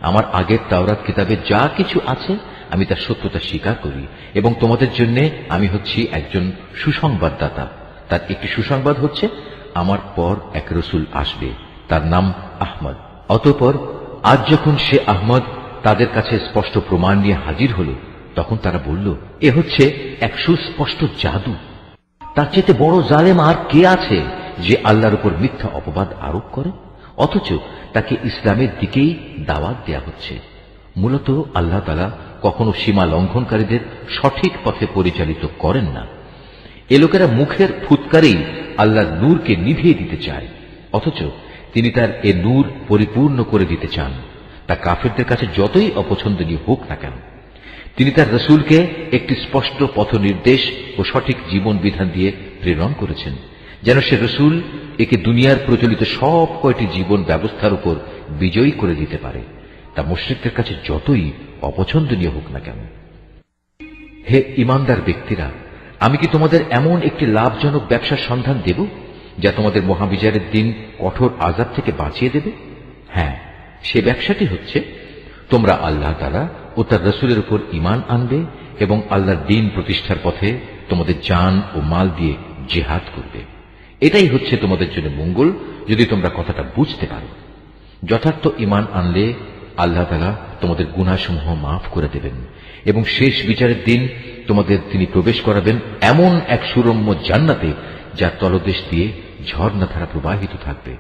আমার আগের তাওরাত কিতাবে যা কিছু আছে আমি তার সত্যতা স্বীকার করি এবং তোমাদের জন্য আমি হচ্ছি একজন সুসংবাদদাতা। তার একটি সুসংবাদ হচ্ছে, আমার পর এক রসুল আসবে, তার নাম আহমদ। অতঃপর আজ যখন সে আহমদ তাদের কাছে স্পষ্ট প্রমাণ নিয়ে হাজির হল তখন তারা বলল, এ হচ্ছে এক সুস্পষ্ট জাদু। তার চেয়ে বড় জালেম আর কে আছে যে আল্লাহর উপর মিথ্যা অপবাদ আরোপ করে, অথচ তাকে ইসলামের দিকেই দাওয়াত দেয়া হচ্ছে। মূলত আল্লাহ তাআলা কখনো সীমা লঙ্ঘনকারীদের সঠিক পথে পরিচালিত করেন না। এ লোকেরা মুখের ফুৎকারেই আল্লাহর নূরকে নিভিয়ে দিতে চায়, অথচ তিনি তার এ নূর পরিপূর্ণ করে দিতে চান। তা কাফেরদের কাছে যতই অপছন্দনীয় হোক না কেন। তিনি তার রসুলকে একটি স্পষ্ট পথ নির্দেশ ও সঠিক জীবন বিধান দিয়ে প্রেরণ করেছেন, যেন সে রসুল একে দুনিয়ার প্রচলিত সব কয়টি জীবন ব্যবস্থার উপর বিজয়ী করে দিতে পারে, তা মুশরিকদের কাছে যতই অপছন্দনীয় হোক না কেন। হে ইমানদার ব্যক্তিরা, আমি কি তোমাদের এমন একটি লাভজনক ব্যবসার সন্ধান দেব যা তোমাদের মহাবিচারের দিন কঠোর আযাব থেকে বাঁচিয়ে দেবে? হ্যাঁ, সে ব্যবসাটি হচ্ছে তোমরা আল্লাহ তাআলা ও তার রসুলের উপর ঈমান আনবে এবং আল্লাহর দ্বীন প্রতিষ্ঠার পথে তোমাদের জান ও মাল দিয়ে জিহাদ করবে। এটাই হচ্ছে তোমাদের জন্য মঙ্গল, যদি তোমরা কথাটা বুঝতে পারো। যথার্থ ঈমান আনলে আল্লাহ তাআলা তোমাদের গুনাহসমূহ মাফ করে দেবেন এবং শেষ বিচারের দিন তোমাদের তিনি প্রবেশ করাবেন এমন এক সুরম্য জান্নাতে, যার তলদেশ দিয়ে ঝর্ণাধারা প্রবাহিত থাকবে।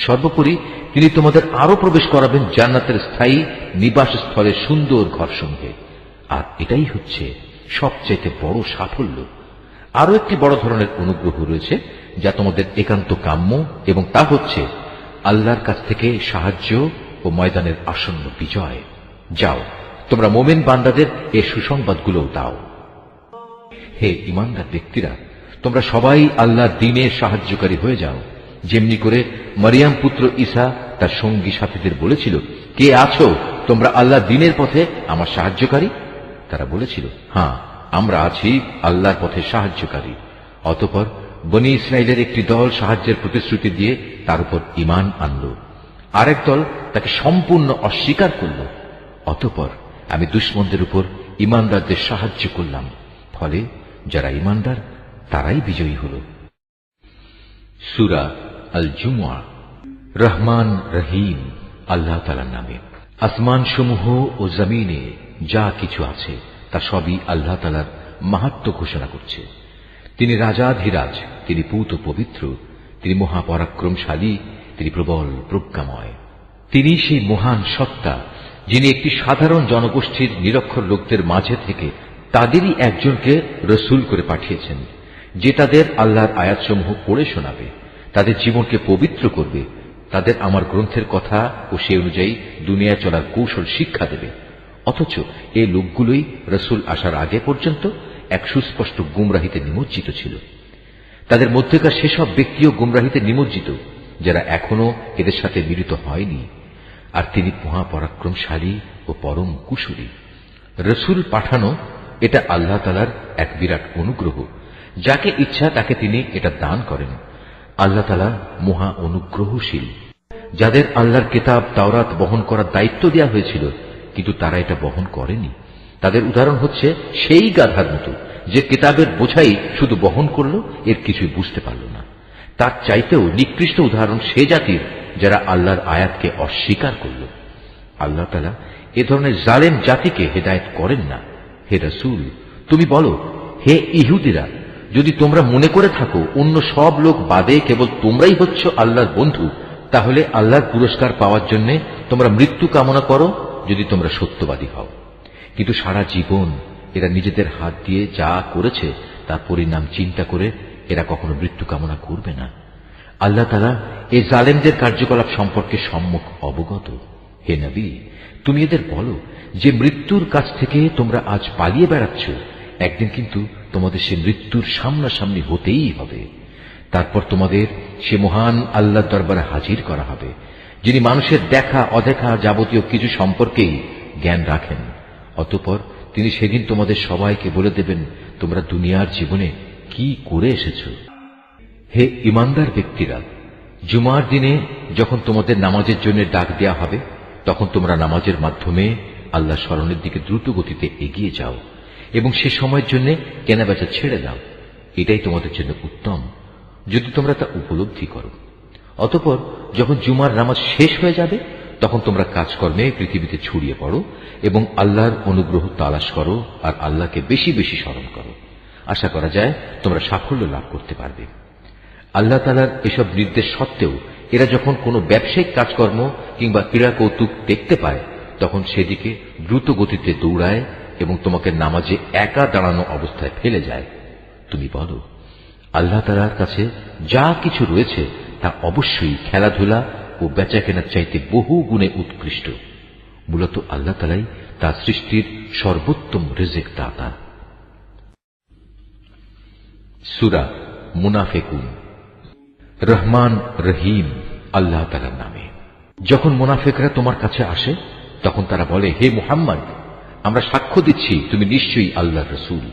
সর্বোপরি তিনি তোমাদের আরো প্রবেশ করাবেন জান্নাতের স্থায়ী নিবাস স্থলের সুন্দর ঘরসমূহে। আর এটাই হচ্ছে সবচেয়ে বড় সাফল্য। আরো একটি বড় ধরনের অনুগ্রহ রয়েছে যা তোমাদের একান্ত কাম্য, এবং তা হচ্ছে আল্লাহর কাছ থেকে সাহায্য ও ময়দানের আসন্ন বিজয়। যাও, তোমরা মোমেন বান্দাদের এ সুসংবাদগুলো দাও। হে ঈমানদার ব্যক্তিরা, তোমরা সবাই আল্লাহর দ্বীনের সাহায্যকারী হয়ে যাও, যেমনি করে মারিয়াম পুত্র ঈসা তার সঙ্গী সাথীদের বলেছিল, কে আছো তোমরা আল্লাহর দ্বীনের পথে আমার সাহায্যকারী? তারা বলেছিল, হ্যাঁ, আমরা আছি আল্লাহর পথে সাহায্যকারী। অতঃপর বনী ইসরাইলের একটি দল সাহায্যের প্রতিশ্রুতি দিয়ে তার উপর ঈমান আনল, আরেক দল তাকে সম্পূর্ণ অস্বীকার করল। অতঃপর আমি দুশমনদের উপর ঈমানদারদের সাহায্য করলাম, ফলে যারা ঈমানদার তারাই বিজয়ী হল। সূরা আল জুমআ। রহমান রহিম আল্লাহ তাআলার নামে। আসমান সমূহ ও জমিনে যা কিছু আছে তা সবই আল্লাহ তাআলার মাহাত্ম্য ঘোষণা করছে। তিনি রাজাধিরাজ, তিনি পূত পবিত্র, তিনি মহাপরাক্রমশালী, তিনি প্রবল প্রজ্ঞাময়। তিনি সেই মহান সত্তা যিনি একটি সাধারণ জনগোষ্ঠীর নিরক্ষর লোকদের মাঝে থেকে তাদেরই একজনকে রসুল করে পাঠিয়েছেন, যে তাদের আল্লাহর আয়াতসমূহ পড়ে শোনাবে, তাদের জীবনকে পবিত্র করবে, তাদের আমার গ্রন্থের কথা ও সে অনুযায়ী দুনিয়ায় চলার কৌশল শিক্ষা দেবে। অথচ এই লোকগুলোই রসুল আসার আগে পর্যন্ত এক সুস্পষ্ট গুমরাহিতে নিমজ্জিত ছিল। তাদের মধ্যেকার সেসব ব্যক্তিও গুমরাহিতে নিমজ্জিত যারা এখনো এদের সাথে মিলিত হয়নি। আর তিনি মহাপরাক্রমশালী ও পরম কুশলী। রসুল পাঠানো এটা আল্লাহ তাআলার এক বিরাট অনুগ্রহ। যাকে ইচ্ছা তাকে তিনি এটা দান করেন। আল্লাহ তাআলা মহা অনুগ্রহশীল। যাদের আল্লাহর কিতাব তাওরাত বহন করার দায়িত্ব দেওয়া হয়েছিল কিন্তু তারা এটা বহন করেনি, তাদের উদাহরণ হচ্ছে সেই গাধার মতো যে কিতাবের বোঝাই শুধু বহন করল, এর কিছুই বুঝতে পারল না। তার চাইতেও নিকৃষ্ট উদাহরণ সে জাতির যারা আল্লাহর আয়াতকে অস্বীকার করল। আল্লাহ তাআলা এ ধরনের জালেম জাতিকে হেদায়েত করেন না। হে রাসূল, তুমি বলো, হে ইহুদিরা, যদি তোমরা মনে করে থাকো অন্য সব লোক বাদে কেবল তোমরাই হচ্ছ আল্লাহর বন্ধু, তাহলে আল্লাহর পুরস্কার পাওয়ার জন্য তোমরা মৃত্যু কামনা করো যদি তোমরা সত্যবাদী হও। কিন্তু সারা জীবন এরা নিজেদের হাত দিয়ে যা করেছে তার পরিণাম চিন্তা করে এরা কখনো মৃত্যু কামনা করবে না। আল্লাহ তাআলা এই জালেমদের কার্যকলাপ সম্পর্কে সম্মুখ অবগত। হে নবী, তুমি এদের বলো যে মৃত্যুর কাছ থেকে তোমরা আজ পালিয়ে বেড়াচ্ছ, একদিন কিন্তু তোমাদের সে মৃত্যুর সামনাসামনি হতেই হবে। তারপর তোমাদের সে মহান আল্লাহর দরবারে হাজির করা হবে, যিনি মানুষের দেখা অদেখা যাবতীয় কিছু সম্পর্কেই জ্ঞান রাখেন। অতঃপর তিনি সেদিন তোমাদের সবাইকে বলে দেবেন তোমরা দুনিয়ার জীবনে কি করে এসেছ। হে ঈমানদার ব্যক্তিরা, জুমার দিনে যখন তোমাদের নামাজের জন্য ডাক দেয়া হবে, তখন তোমরা নামাজের মাধ্যমে আল্লাহ স্মরণের দিকে দ্রুত গতিতে এগিয়ে যাও এবং সে সময়ের জন্য কেনাবেচা ছেড়ে দাও। এটাই তোমাদের জন্য উত্তম, যদি তোমরা তা উপলব্ধি করো। অতঃপর যখন জুমার নামাজ শেষ হয়ে যাবে, তখন তোমরা কাজকর্মে পৃথিবীতে ছড়িয়ে পড়ো এবং আল্লাহর অনুগ্রহ তালাশ করো আর আল্লাহকে বেশি বেশি স্মরণ করো। আশা করা যায় তোমরা সাফল্য লাভ করতে পারবে। আল্লাহ তাআলার এসব নির্দেশ সত্ত্বেও এরা যখন কোনো ব্যবসায়িক কাজকর্ম কিংবা ক্রীড়া কৌতুক দেখতে পায়, তখন সেদিকে দ্রুত গতিতে দৌড়ায় এবং তোমাকে নামাজে একা দাঁড়ানো অবস্থায় ফেলে যায়। তুমি বলো, আল্লাহ তাআলার কাছে যা কিছু রয়েছে তা অবশ্যই খেলাধুলা ও বেচাকেনার চাইতে বহু গুণে উৎকৃষ্ট। মূলত আল্লাহ তাআলাই তার সৃষ্টির সর্বোত্তম রিজিক দাতা। সূরা মুনাফিকুন। রহমান রহিম আল্লাহ তাআলার নামে। যখন মুনাফিকরা তোমার কাছে আসে তখন তারা বলে, হে মুহাম্মদ, আমরা সাক্ষ্য দিচ্ছি তুমি নিশ্চয়ই আল্লাহর রাসূল।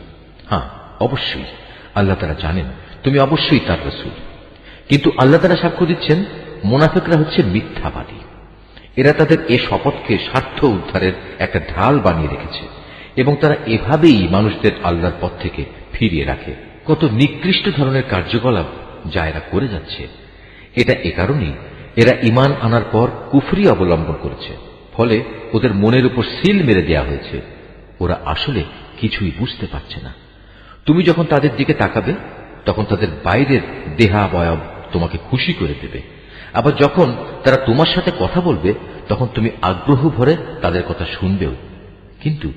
হ্যাঁ, অবশ্যই আল্লাহ তাআলা জানেন তুমি অবশ্যই তার রাসূল। কিন্তু আল্লাহ তাআলা সাক্ষ্য দিচ্ছেন মুনাফিকরা হচ্ছে মিথ্যাবাদী। এরা তাদের এ শপথকে স্বার্থ উদ্ধারের একটা ঢাল বানিয়ে রেখেছে এবং তারা এভাবেই মানুষদের আল্লাহর পথ থেকে ফিরিয়ে রাখে। কত নিকৃষ্ট ধরনের কার্যকলাপ যা এরা করে যাচ্ছে। এটা এ কারণেই এরা ঈমান আনার পর কুফরি অবলম্বন করেছে, ফলে ওদের মনের উপর সিল মেরে দেয়া হয়েছে। ওরা আসলে কিছুই বুঝতে পারছে না। তুমি যখন তাদের দিকে তাকাবে তখন তাদের বাইরের দেহাবয়ব তোমাকে খুশি করে দেবে, আবার যখন তারা তোমার সাথে কথা বলবে তখন তুমি আগ্রহ ভরে তাদের কথা শুনবেও। কিন্তু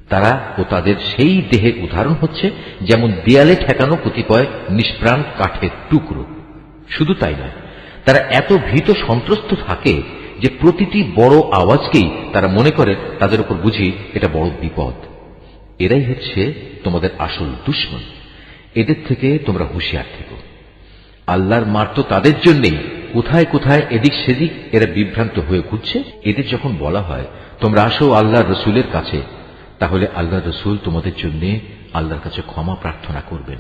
তারা ও তাদের সেই দেহের উদাহরণ হচ্ছে যেমন দেয়ালে ঠেকানো কতিপয় নিষ্প্রাণ কাঠের টুকরো। শুধু তাই নয়, তারা এত ভীত সন্ত্রস্ত থাকে যে প্রতিটি বড় আওয়াজকেই তারা মনে করে তাদের উপর বুঝি এটা বড় বিপদ। এরাই হচ্ছে তোমাদের আসল দুশমন। এদের থেকে তোমরা হুঁশিয়ার থেকো। আল্লাহর মার তো তাদের জন্যেই কোথায় কোথায় এদিক সেদিক এরা বিভ্রান্ত হয়ে ঘুরছে। এদের যখন বলা হয় তোমরা আসো আল্লাহর রসুলের কাছে, তাহলে আল্লাহর রসুল তোমাদের জন্য আল্লাহর কাছে ক্ষমা প্রার্থনা করবেন।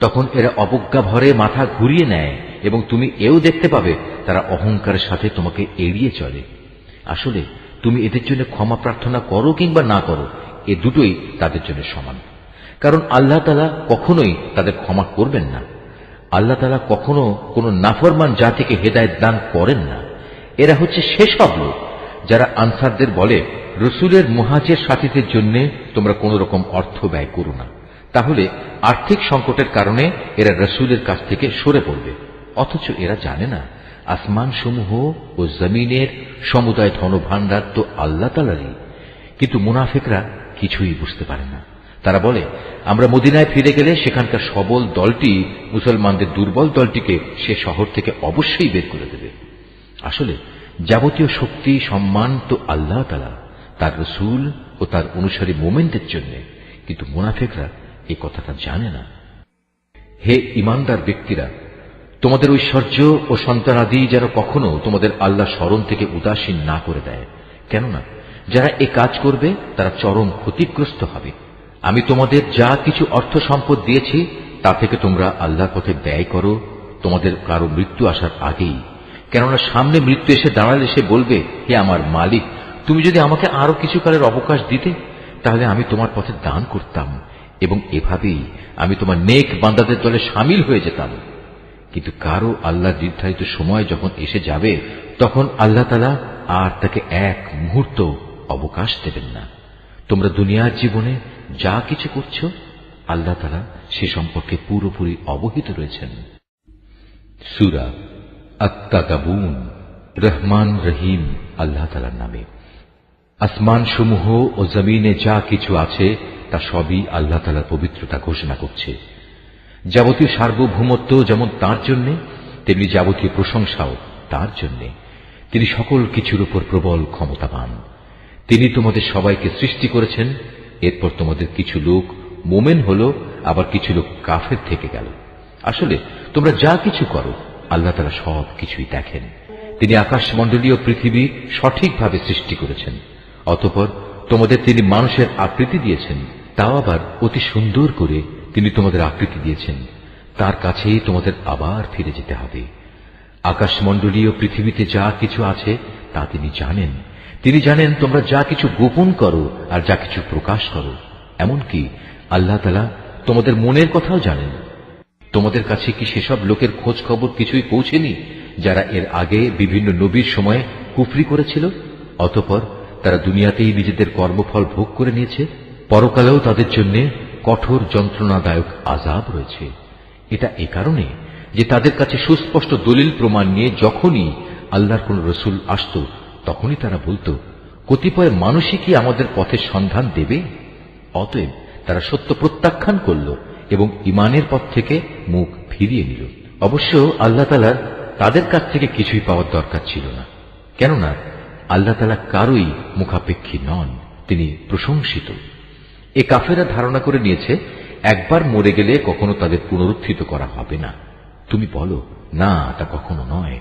তখন এরা অবজ্ঞা ভরে মাথা ঘুরিয়ে নেয় এবং তুমি এও দেখতে পাবে তারা অহংকারের সাথে তোমাকে এড়িয়ে চলে। আসলে তুমি এদের জন্য ক্ষমা প্রার্থনা করো কিংবা না করো, এ দুটোই তাদের জন্য সমান। কারণ আল্লাহ তাআলা কখনোই তাদের ক্ষমা করবেন না। আল্লাহ তাআলা কখনো কোন নাফরমান জাতিকে হেদায়েত দান করেন না। এরা হচ্ছে সেসব লোক যারা আনসারদের বলে, রসুলের মুহাজির সাথীদের জন্য তোমরা কোন রকম অর্থ ব্যয় করো না, তাহলে আর্থিক সংকটের কারণে এরা রসুলের কাছ থেকে সরে পড়বে। অথচ এরা জানে না আসমান সমূহ ও জমিনের সমুদায় ধনভাণ্ডার তো আল্লাহ তাআলারই। কিন্তু মুনাফিকরা কিছুই বুঝতে পারে না। তারা বলে, আমরা মদিনায় ফিরে গেলে সেখানকার সবল দলটি মুসলমানদের দুর্বল দলটিকে সে শহর থেকে অবশ্যই বের করে দেবে। আসলে যাবতীয় শক্তি সম্মান তো আল্লাহ তাআলা, তার রসূল ও তার অনুসারী মুমিনদের জন্য। কিন্তু মুনাফিকরা এই কথাটা জানে না। হে ঈমানদার ব্যক্তিরা, তোমাদের ঐশ্বর্য ও সন্তানাদি যেন কখনো তোমাদের আল্লাহ স্মরণ থেকে উদাসীন না করে দেয়। কেননা যারা এ কাজ করবে তারা চরম ক্ষতিগ্রস্ত হবে। আমি তোমাদের যা কিছু অর্থ সম্পদ দিয়েছি তা থেকে তোমরা আল্লাহর পথে ব্যয় করো তোমাদের কারো মৃত্যু আসার আগেই। কেননা সামনে মৃত্যু এসে দাঁড়ালে সে বলবে, হে আমার মালিক, তুমি যদি আমাকে আরো কিছু কালের অবকাশ দিতে তাহলে আমি তোমার পথে দান করতাম এবং এভাবেই আমি তোমার নেক বান্দাদের দলে সামিল হয়ে যেতাম। কিন্তু কারো আল্লাহ নির্ধারিত সময় যখন এসে যাবে তখন আল্লাহ তাআলা আর তাকে এক মুহূর্ত অবকাশ দেবেন না। তোমরা দুনিয়ার জীবনে যা কিছু করছো আল্লাহ তাআলা সে সম্পর্কে পুরোপুরি অবহিত রয়েছেন। সূরা আত-তাগাবুন। রহমান রহিম আল্লাহ তাআলার নামে। আসমান সমূহ ও জমিনে যা কিছু আছে তা সবই আল্লাহ তাআলার পবিত্রতা ঘোষণা করছে। যাবতীয় সার্বভৌমত্ব যেমন তাঁর জন্য, তেমনি যাবতীয় প্রশংসাও তাঁর জন্য। তিনি সকল কিছুর উপর প্রবল ক্ষমতাবান। তিনি তোমাদের সবাইকে সৃষ্টি করেছেন। এরপর তোমাদের কিছু লোক মোমেন হল, আবার কিছু লোক কাফের থেকে গেল। আসলে তোমরা যা কিছু করো আল্লাহ তাআলা সব কিছুই দেখেন। তিনি আকাশমণ্ডলীয় পৃথিবী সঠিকভাবে সৃষ্টি করেছেন। অতঃপর তোমাদের তিনি মানুষের আকৃতি দিয়েছেন, তাও আবার অতি সুন্দর করে তিনি তোমাদের আকৃতি দিয়েছেন। তার কাছেই তোমাদের আবার ফিরে যেতে হবে। আকাশমণ্ডলীয় পৃথিবীতে যা কিছু আছে তা তিনি জানেন। তিনি জানেন তোমরা যা কিছু গোপন করো আর যা কিছু প্রকাশ করো। এমনকি আল্লাহ তাআলা তোমাদের মনের কথাও জানেন। তোমাদের কাছে কি সেসব লোকের খোঁজ খবর কিছুই পৌঁছেনি যারা এর আগে বিভিন্ন নবীর সময়ে কুফরি করেছিল? অতঃপর তারা দুনিয়াতেই নিজেদের কর্মফল ভোগ করে নিয়েছে। পরকালেও তাদের জন্য কঠোর যন্ত্রণাদায়ক আযাব রয়েছে। এটা এ কারণে যে তাদের কাছে সুস্পষ্ট দলিল প্রমাণ নিয়ে যখনই আল্লাহর কোন রসুল আসত তখনই তারা বলতো, কতিপয় মানুষই কি আমাদের পথের সন্ধান দেবে? অতএব তারা সত্য প্রত্যাখ্যান করল এবং ঈমানের পথ থেকে মুখ ফিরিয়ে নিল। অবশ্য আল্লাহ তাআলার তাদের কাছ থেকে কিছুই পাওয়ার দরকার ছিল না, কেননা আল্লাহ তাআলা কারোই মুখাপেক্ষী নন, তিনি প্রশংসিত। এ কাফেরা ধারণা করে নিয়েছে একবার মরে গেলে কখনো তাদের পুনরুত্থিত করা হবে না। তুমি বলো, না, তা কখনো নয়।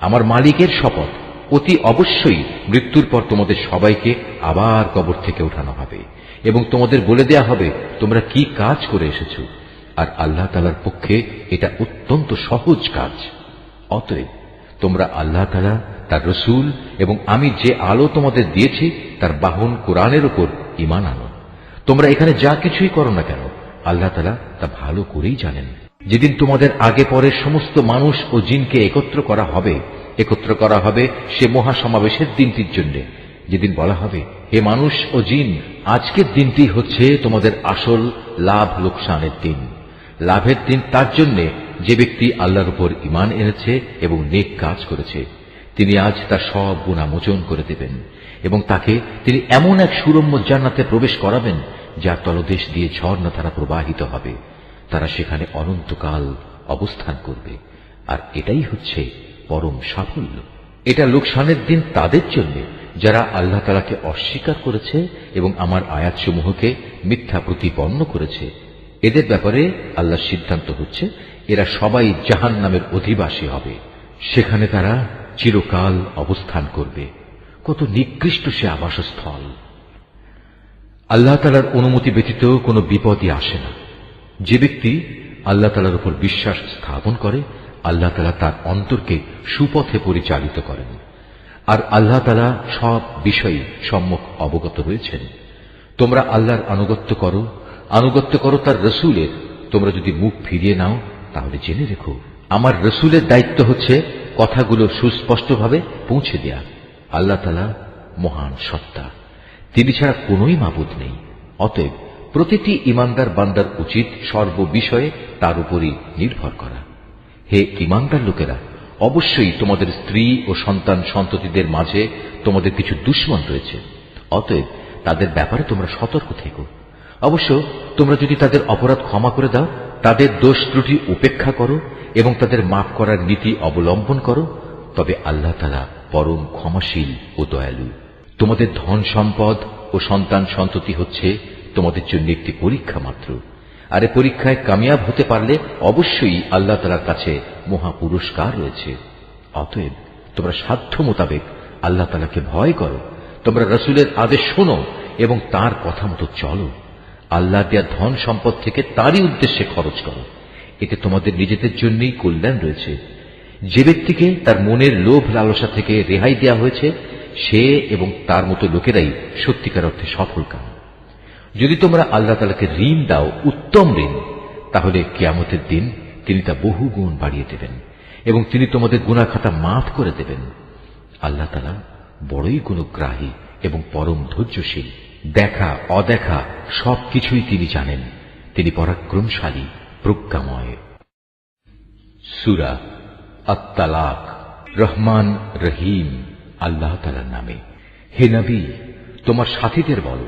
আমার মালিকের শপথ, অতি অবশ্যই মৃত্যুর পর তোমাদের সবাইকে আবার কবর থেকে ওঠানো হবে এবং তোমাদের বলে দেয়া হবে তোমরা কি কাজ করে এসেছো। আর আল্লাহ তাআলার পক্ষে এটা অত্যন্ত সহজ কাজ। অতএব তোমরা আল্লাহ তাআলা, তার রসুল এবং আমি যে আলো তোমাদের দিয়েছি তার বাহন কোরআনের উপর ঈমান আনো। তোমরা এখানে যা কিছুই করো না কেন আল্লাহ তাআলা তা ভালো করেই জানেন। যেদিন তোমাদের আগে পরে সমস্ত মানুষ ও জিনকে একত্র করা হবে সে মহাসমাবেশের দিনটির জন্য, যেদিন বলা হবে, হে মানুষ ও জিন, আজকের দিনটি হচ্ছে তোমাদের আসল লাভ লোকসানের দিন। লাভের দিন তার জন্য যে ব্যক্তি আল্লাহর উপর ঈমান এনেছে এবং নেক কাজ করেছে, তিনি আজ তার সব গুনাহ মোচন করে দেবেন এবং তাকে তিনি এমন এক সুরম্য জান্নাতে প্রবেশ করাবেন যার তলদেশ দিয়ে ঝর্ণাধারা প্রবাহিত হবে। তারা সেখানে অনন্তকাল অবস্থান করবে। আর এটাই হচ্ছে পরম সাফল্য। এটা লোকসানের দিন তাদের জন্য যারা আল্লাহ তাআলাকে অস্বীকার করেছে এবং আমার আয়াতসমূহকে মিথ্যা প্রতিপন্ন করেছে। এদের ব্যাপারে আল্লাহর সিদ্ধান্ত হচ্ছে এরা সবাই জাহান্নামের অধিবাসী হবে, সেখানে তারা চিরকাল অবস্থান করবে। কত নিকৃষ্ট সে আবাসস্থল! আল্লাহ তাআলার অনুমতি ব্যতীত কোনো বিপদই আসে না। যে ব্যক্তি আল্লাহ তাআলার উপর বিশ্বাস স্থাপন করে আল্লাহ তাআলা তার অন্তরকে সুপথে পরিচালিত করেন। আর আল্লাহ তাআলা সব বিষয়ে সম্যক অবগত রয়েছেন। তোমরা আল্লাহর আনুগত্য করো তার রসুলের। তোমরা যদি মুখ ফিরিয়ে নাও তাহলে জেনে রেখো আমার রসুলের দায়িত্ব হচ্ছে কথাগুলো সুস্পষ্টভাবে পৌঁছে দেয়া। আল্লাহ তাআলা মহান সত্তা, তিনি ছাড়া কোনোই মাবুদ নেই। অতএব প্রতিটি ঈমানদার বান্দার উচিত সর্ববিষয়ে তার উপরই নির্ভর করা। হে ঈমানদার লোকেরা, অবশ্যই তোমাদের স্ত্রী ও সন্তান সন্ততিদের মাঝে তোমাদের কিছু দুশমন রয়েছে। অতএব তাদের ব্যাপারে তোমরা সতর্ক থেকো। অবশ্য তোমরা যদি তাদের অপরাধ ক্ষমা করে দাও, তাদের দোষ ত্রুটি উপেক্ষা করো এবং তাদের মাফ করার নীতি অবলম্বন করো, তবে আল্লাহ তাআলা পরম ক্ষমাশীল ও দয়ালু। তোমাদের ধন সম্পদ ও সন্তান সন্ততি হচ্ছে তোমাদের জন্য একটি পরীক্ষা মাত্র। আর এ পরীক্ষায় কামিয়াব হতে পারলে অবশ্যই আল্লাহ তাআলার কাছে মহা পুরস্কার রয়েছে। অতএব তোমরা সাধ্য মোতাবেক আল্লাহ তাআলাকে ভয় করো। তোমরা রসুলের আদেশ শোনো এবং তার কথা মতো চলো। আল্লাহ দেয়া ধন সম্পদ থেকে তারই উদ্দেশ্যে খরচ করো। এতে তোমাদের নিজেদের জন্যই কল্যাণ রয়েছে। যে ব্যক্তিকে তার মনের লোভ লালসা থেকে রেহাই দেয়া হয়েছে সে এবং তার মতো লোকেরাই সত্যিকার অর্থে সফলকাম। যদি তোমরা আল্লাহ তাআলাকে ঋণ দাও, উত্তম ঋণ, তাহলে কিয়ামতের দিন তিনি তা বহুগুণ বাড়িয়ে দেবেন এবং তিনি তোমাদের গুনাহ খাতা মাফ করে দেবেন। আল্লাহ তাআলা বড়ই গুণগ্রাহী এবং পরম ধৈর্যশীল। দেখা অদেখা সবকিছুই তিনি জানেন। তিনি পরাক্রমশালী, প্রজ্ঞাময়। সূরা আত-তালাক। রহমান রহিম আল্লাহ তাআলার নামে। হে নবী, তোমার সাথীদের বলো,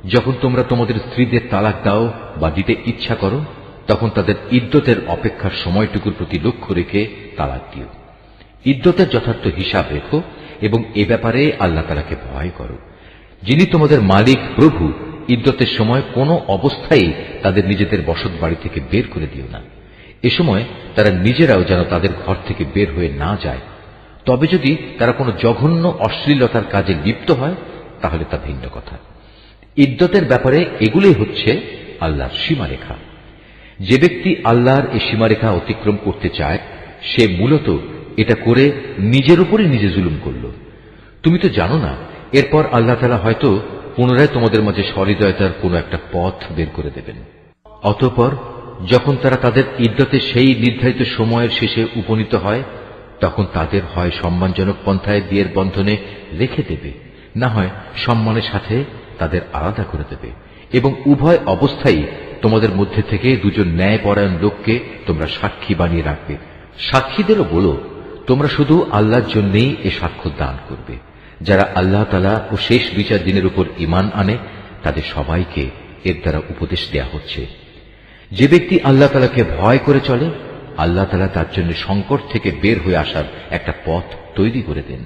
যখন তোমরা তোমাদের স্ত্রীদের তালাক দাও বা দিতে ইচ্ছা করো, তখন তাদের ইদ্যতের অপেক্ষার সময়টুকুর প্রতি লক্ষ্য রেখে তালাক দিও। ইদ্যতের যথার্থ হিসাব রেখো এবং এ ব্যাপারে আল্লাহ তাআলাকে ভয় করো। যিনি তোমাদের মালিক প্রভু, ইদ্যতের সময় কোনো অবস্থায় তাদের নিজেদের বসত বাড়ি থেকে বের করে দিও না। এ সময় তারা নিজেরাও যেন তাদের ঘর থেকে বের হয়ে না যায়। তবে যদি তারা কোনো জঘন্য অশ্লীলতার কাজে লিপ্ত হয় তাহলে তা ভিন্ন কথা। ইদ্যতের ব্যাপারে এগুলোই হচ্ছে আল্লাহর সীমারেখা। যে ব্যক্তি আল্লাহর এই সীমারেখা অতিক্রম করতে চায় সে মূলত এটা করে নিজের উপরই নিজে জুলুম করল। তুমি তো জানো না, এরপর আল্লাহ তাআলা হয়তো পুনরায় তোমাদের মাঝে সহৃদয়তার কোনো একটা পথ বের করে দেবেন। অতঃপর যখন তারা তাদের ইদ্যতে সেই নির্ধারিত সময়ের শেষে উপনীত হয়, তখন তাদের হয় সম্মানজনক পন্থায় বিয়ের বন্ধনে রেখে দেবে, না হয় সম্মানের সাথে তাদের আলাদা করে দেবে এবং উভয় অবস্থায় তোমাদের মধ্যে থেকে দুজন ন্যায়পরায়ণ লোককে তোমরা সাক্ষী বানিয়ে রাখবে। সাক্ষীদেরও বলো, তোমরা শুধু আল্লাহর জন্যই এ সাক্ষ্য দান করবে। যারা আল্লাহ তাআলা ও শেষ বিচার দিনের উপর ঈমান আনে তাদের সবাইকে এর দ্বারা উপদেশ দেয়া হচ্ছে। যে ব্যক্তি আল্লাহ তাআলাকে ভয় করে চলে, আল্লাহ তাআলা তার জন্য সংকট থেকে বের হয়ে আসার একটা পথ তৈরি করে দেন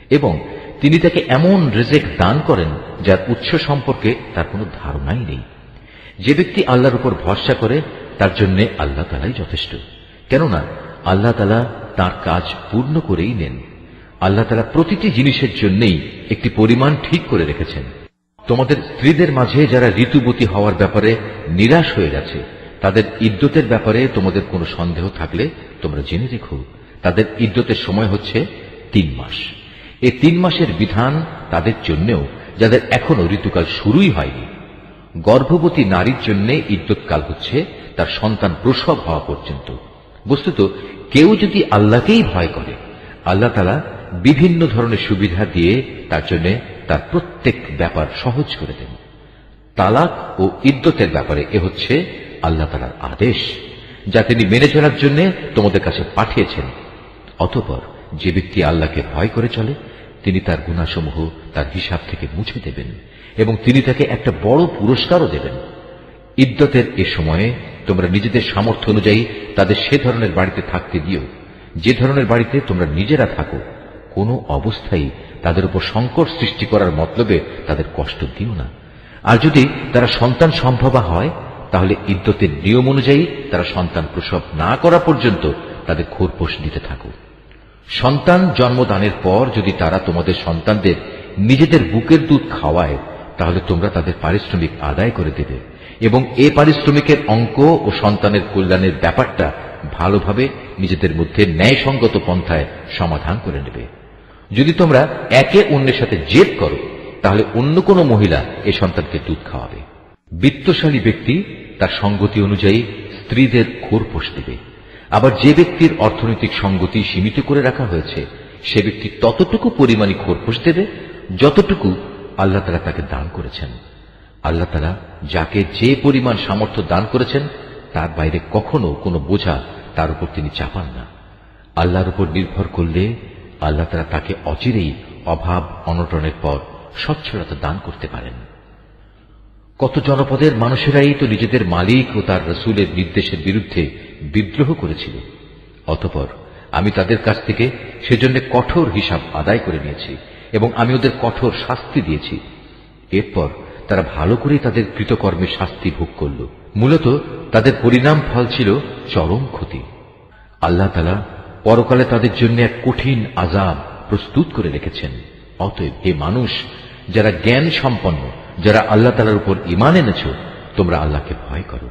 এবং তিনি তাকে এমন রিজিক দান করেন যার উৎস সম্পর্কে তার কোনো ধারণাই নেই। যে ব্যক্তি আল্লাহর উপর ভরসা করে তার জন্য আল্লাহ তাআলাই যথেষ্ট, কেননা আল্লাহ তাআলা তার কাজ পূর্ণ করেই নেন। আল্লাহ তাআলা প্রতিটি জিনিসের জন্যই একটি পরিমাণ ঠিক করে রেখেছেন। তোমাদের স্ত্রীদের মাঝে যারা ঋতুবতী হওয়ার ব্যাপারে নিরাশ হয়ে গেছে, তাদের ইদ্যতের ব্যাপারে তোমাদের কোনো সন্দেহ থাকলে তোমরা জেনে রেখো, তাদের ইদ্যতের সময় হচ্ছে 3 মাস। এই 3 মাসের বিধান তাদের জন্যও যাদের এখনো ঋতুকাল শুরুই হয়নি। গর্ভবতী নারীর জন্য ইদ্যতকাল হচ্ছে তার সন্তান প্রসব হওয়া পর্যন্ত। বস্তুত কেউ যদি আল্লাহকেই ভয় করে, আল্লাহ তাআলা বিভিন্ন ধরনের সুবিধা দিয়ে তার জন্য তার প্রত্যেক ব্যাপার সহজ করে দেন। তালাক ও ইদ্যতের ব্যাপারে এ হচ্ছে আল্লাহ তাআলার আদেশ, যা তিনি মেনে চলার জন্য তোমাদের কাছে পাঠিয়েছেন। অতঃপর যে ব্যক্তি আল্লাহকে ভয় করে চলে, তিনি তার গুনাহসমূহ তার হিসাব থেকে মুছে দেবেন এবং তিনি তাকে একটা বড় পুরস্কারও দেবেন। ইদ্যতের এ সময়ে তোমরা নিজেদের সামর্থ্য অনুযায়ী তাদের সে ধরনের বাড়িতে থাকতে দিও যে ধরনের বাড়িতে তোমরা নিজেরা থাকো। কোনো অবস্থায় তাদের উপর সংকট সৃষ্টি করার মতলবে তাদের কষ্ট দিও না। আর যদি তারা সন্তান সম্ভবা হয়, তাহলে ইদ্যতের নিয়ম অনুযায়ী তারা সন্তান প্রসব না করা পর্যন্ত তাদের খোরপোশ দিতে থাকো। সন্তান জন্মদানের পর যদি তারা তোমাদের সন্তানদের নিজেদের বুকের দুধ খাওয়ায়, তাহলে তোমরা তাদের পারিশ্রমিক আদায় করে দেবে এবং এ পারিশ্রমিকের অঙ্ক ও সন্তানের কল্যাণের ব্যাপারটা ভালোভাবে নিজেদের মধ্যে ন্যায়সঙ্গত পন্থায় সমাধান করে নেবে। যদি তোমরা একে অন্যের সাথে জেদ করো, তাহলে অন্য কোনো মহিলা এ সন্তানকে দুধ খাওয়াবে। বিত্তশালী ব্যক্তি তার সঙ্গতি অনুযায়ী স্ত্রীদের খোরপোশ দেবে। আবার যে ব্যক্তির অর্থনৈতিক সঙ্গতি সীমিত করে রাখা হয়েছে, সে ব্যক্তি ততটুকু পরিমাণই খোরপোশ দেবে যতটুকু আল্লাহ তাআলা তাকে দান করেছেন। আল্লাহ তাআলা যাকে যে পরিমাণ সামর্থ্য দান করেছেন, তার বাইরে কখনো কোনো বোঝা তার উপর তিনি চাপান না। আল্লাহর উপর নির্ভর করলে আল্লাহ তাআলা তাকে অচিরেই অভাব অনটনের পর সচ্ছলতা দান করতে পারেন। কত জনপদের মানুষেরাই তো নিজেদের মালিক ও তার রাসূলের নির্দেশের বিরুদ্ধে বিদ্রোহ করেছিল। অতঃপর আমি তাদের কাছ থেকে সেজন্য কঠোর হিসাব আদায় করে নিয়েছি এবং আমি ওদের কঠোর শাস্তি দিয়েছি। এরপর তারা ভালো করেই তাদের কৃতকর্মের শাস্তি ভোগ করল। মূলত তাদের পরিণাম ফল ছিল চরম ক্ষতি। আল্লাহ তাআলা পরকালে তাদের জন্য এক কঠিন আযাব প্রস্তুত করে রেখেছেন। অতএব হে মানুষ, যারা জ্ঞান সম্পন্ন, যারা আল্লাহ তাআলার উপর ঈমান এনেছ, তোমরা আল্লাহকে ভয় করো।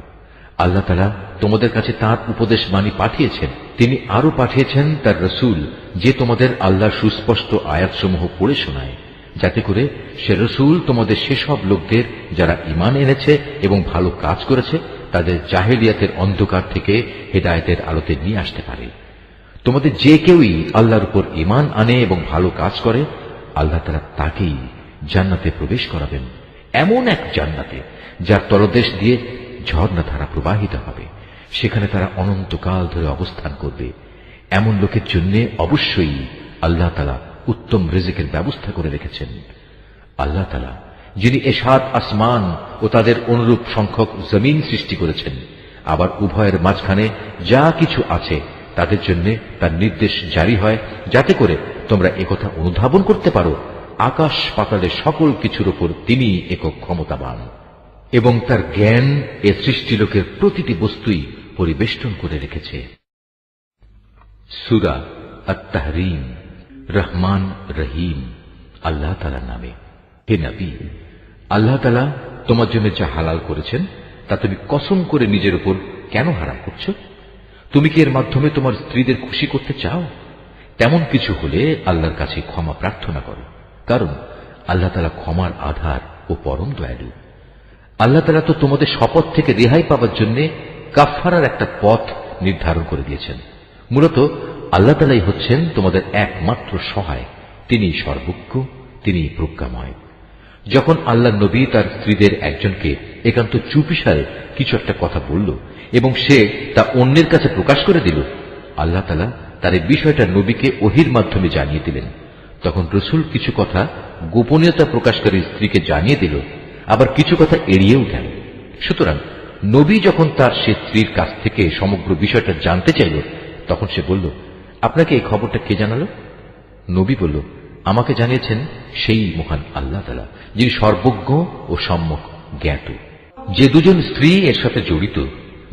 আল্লাহ তাআলা তোমাদের কাছে তাঁর উপদেশ বাণী পাঠিয়েছেন। তিনি আরো পাঠিয়েছেন তার রাসূল, যে তোমাদের আল্লাহর সুস্পষ্ট আয়াতসমূহ পড়ে শোনায়, যাতে করে সে রাসূল তোমাদের সেসব লোকদের যারা ঈমান এনেছে এবং ভালো কাজ করেছে, তাদের জাহেলিয়াতের অন্ধকার থেকে হেদায়েতের আলোতে নিয়ে আসতে পারে। তোমাদের যে কেউই আল্লাহর উপর ঈমান আনে এবং ভালো কাজ করে, আল্লাহ তাআলা তাকেই জান্নাতে প্রবেশ করাবেন, এমন এক জান্নাতে যার তলদেশ দিয়ে ঝর্ণাধারা প্রবাহিত হবে। সেখানে তারা অনন্তকাল ধরে অবস্থান করবে। এমন লোকের জন্য অবশ্যই আল্লাহ তাআলা উত্তম রিজিকের ব্যবস্থা করে রেখেছেন। আল্লাহ তাআলা যিনি এ 7 আসমান ও তাদের অনুরূপ সংখ্যক জমিন সৃষ্টি করেছেন, আবার উভয়ের মাঝখানে যা কিছু আছে তাদের জন্য তার নির্দেশ জারি হয়, যাতে করে তোমরা একথা অনুধাবন করতে পারো, আকাশ পাতালের সকল কিছুর উপর তিনি একক ক্ষমতাবান এবং তার জ্ঞান এ সৃষ্টিলোকের প্রতিটি বস্তুই পরিবেষ্টন করে রেখেছে। সূরা আত-তাহরীম। রহমান রহিম আল্লাহ তাআলার নামে। হে নবী, আল্লাহ তাআলা তোমার জন্য যা হালাল করেছেন তা তুমি কসম করে নিজের উপর কেন হারাম করছো? তুমি কি এর মাধ্যমে তোমার স্ত্রীদের খুশি করতে চাও? তেমন কিছু হলে আল্লাহর কাছে ক্ষমা প্রার্থনা করো, কারণ আল্লাহ তাআলা ক্ষমার আধার ও পরম দয়ালু। আল্লাহ তাআলা তো তোমাদের শপথ থেকে রেহাই পাওয়ার জন্য কাফফারার একটা পথ নির্ধারণ করে দিয়েছেন। মূলত আল্লাহ তাআলাই হচ্ছেন তোমাদের একমাত্র সহায়। তিনি সর্বজ্ঞ, তিনি প্রজ্ঞাময়। যখন আল্লাহ নবী তার স্ত্রীদের একজনকে একান্ত চুপিসারে কিছু একটা কথা বলল এবং সে তা অন্যের কাছে প্রকাশ করে দিল, আল্লাহ তাআলা তার এই বিষয়টা নবীকে ওহীর মাধ্যমে জানিয়ে দিলেন। তখন রাসূল কিছু কথা গোপনীয়তা প্রকাশকারী স্ত্রীকে জানিয়ে দিল, আবার কিছু কথা এড়িয়েও গেল। সুতরাং নবী যখন তার সে স্ত্রীর কাছ থেকে সমগ্র বিষয়টা জানতে চাইল, তখন সে বলল, আপনাকে এই খবরটা কে জানালো? নবী বলল, আমাকে জানিয়েছেন সেই মহান আল্লাহ তাআলা, যিনি সর্বজ্ঞ ও সম্যক জ্ঞাত। যে দুজন স্ত্রী এর সাথে জড়িত,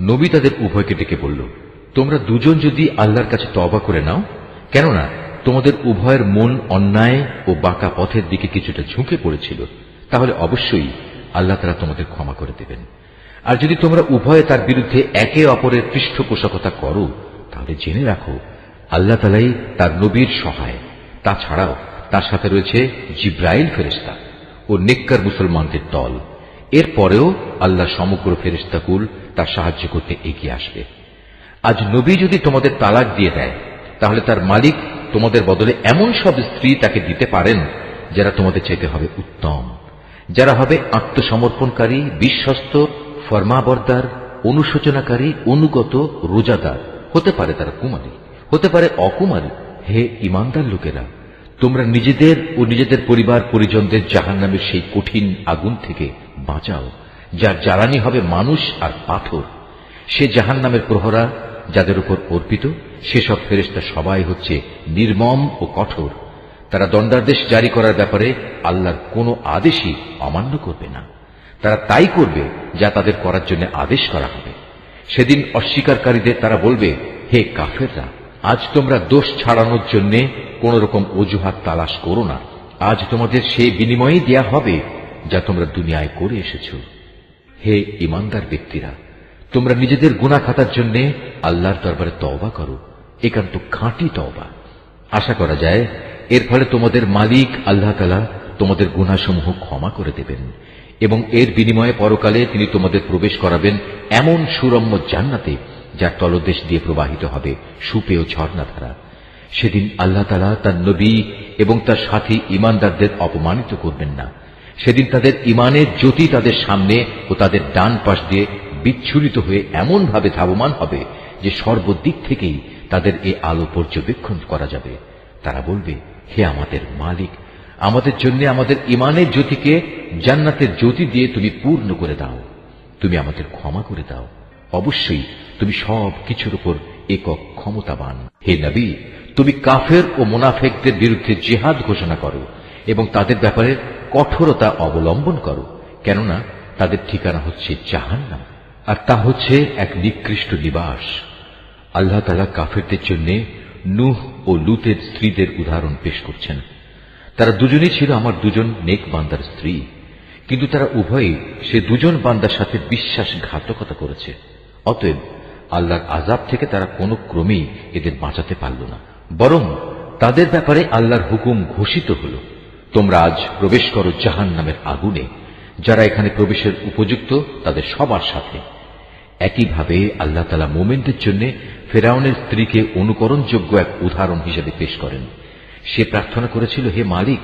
নবী তাদের উভয়কে ডেকে বলল, তোমরা দুজন যদি আল্লাহর কাছে তওবা করে নাও, কেননা তোমাদের উভয়ের মন অন্যায় ও বাঁকা পথের দিকে কিছুটা ঝুঁকে পড়েছিল, তাহলে অবশ্যই আল্লাহ তাআলা তোমাদের ক্ষমা করে দেবেন। আর যদি তোমরা উভয়ে তার বিরুদ্ধে একে অপরের পৃষ্ঠপোষকতা করো, তাহলে জেনে রাখো আল্লাহ তাআলাই তার নবীর সহায়। তাছাড়াও তার সাথে রয়েছে জিব্রাইল ফেরেশতা ও নেককার মুসলমানদের দল। এরপরেও আল্লাহ সমগ্র ফেরেশতাকুল তার সাহায্য করতে এগিয়ে আসবে। আজ নবী যদি তোমাদের তালাক দিয়ে দেয়, তাহলে তার মালিক তোমাদের বদলে এমন সব স্ত্রী তাকে দিতে পারেন যারা তোমাদের চাইতে হবে উত্তম, যারা হবে আত্মসমর্পণকারী, বিশ্বস্ত, ফরমাবরদার, অনুশোচনাকারী, অনুগত, রোজাদার। হতে পারে তারা কুমারী, হতে পারে অকুমারী। হে ঈমানদার লোকেরা, তোমরা নিজেদের ও নিজেদের পরিবার পরিজনদের জাহান্নামের সেই কঠিন আগুন থেকে বাঁচাও, যার জ্বালানি হবে মানুষ আর পাথর। সে জাহান্নামের প্রহরা যাদের উপর অর্পিত, সেসব ফেরেশতা সবাই হচ্ছে নির্মম ও কঠোর। তারা দণ্ডাদেশ জারি করার ব্যাপারে আল্লাহর কোনো আদেশই অমান্য করবে না। তারা তাই করবে যা তাদের করার জন্য আদেশ করা হবে। সেদিন অস্বীকারীদের তারা বলবে, হে কাফেররা, আজ তোমরা দোষ ছাড়ানোর জন্য কোন রকম অজুহাত তালাশ করো না। আজ তোমাদের সেই বিনিময়ই দেয়া হবে যা তোমরা দুনিয়ায় করে এসেছ। হে ঈমানদার ব্যক্তিরা, তোমরা নিজেদের গুনাহ খাতার জন্য আল্লাহর দরবারে তওবা করো, একান্ত খাঁটি তওবা। আশা করা যায় এর ফলে তোমাদের মালিক আল্লাহ তাআলা তোমাদের গুনাহসমূহ ক্ষমা করে দেবেন এবং এর বিনিময়ে পরকালে তিনি তোমাদের প্রবেশ করাবেন এমন সুরম্য জান্নাতে, যার তলদেশ দিয়ে প্রবাহিত হবে সুপেয় ঝর্ণাধারা। সেদিন আল্লাহ তাআলা তার নবী এবং তার সাথী ঈমানদারদের অপমানিত করবেন না। সেদিন তাদের ঈমানের জ্যোতি তাদের সামনে ও তাদের ডান পাশ দিয়ে বিচ্ছুরিত হয়ে এমন ভাবে ধাবমান হবে যে সর্বদিক থেকেই তাদের এ আলো পর্যবেক্ষণ করা যাবে। তারা বলবে, হে আমাদের মালিক, আমাদের জন্য আমাদের ঈমানের জ্যোতিকে জান্নাতের জ্যোতি দিয়ে তুমি পূর্ণ করে দাও, তুমি আমাদের ক্ষমা করে দাও। অবশ্যই তুমি সব কিছুর উপর একক ক্ষমতাবান। হে নবী, তুমি কাফের ও মুনাফিকদের বিরুদ্ধে জিহাদ ঘোষণা করো এবং তাদের ব্যাপারে কঠোরতা অবলম্বন করো, কেননা তাদের ঠিকানা হচ্ছে জাহান্নাম, আর তা হচ্ছে এক নিকৃষ্ট নিবাস। আল্লাহ তাআলা কাফেরদের জন্য নূহ ও লূতের স্ত্রীদের উদাহরণ পেশ করছেন। তারা দুজনেই ছিল আমার দুজন নেক বান্দার স্ত্রী, কিন্তু তারা উভয়ই সে দুজন বান্দার সাথে বিশ্বাসঘাতকতা করেছে। অতএব আল্লাহর আযাব থেকে তারা কোনো ক্রমেই এদের বাঁচাতে পারল না, বরং তাদের ব্যাপারে আল্লাহর হুকুম ঘোষিত হল, তোমরা আজ প্রবেশ করো জাহান্নামের আগুনে। যারা এখানে প্রবেশের উপযুক্ত তাদের সবার সাথে। একইভাবে আল্লাহ তাআলা মুমিনদের জন্য ফেরাউনের স্ত্রীকে অনুকরণযোগ্য এক উদাহরণ হিসেবে পেশ করেন। সে প্রার্থনা করেছিল, হে মালিক,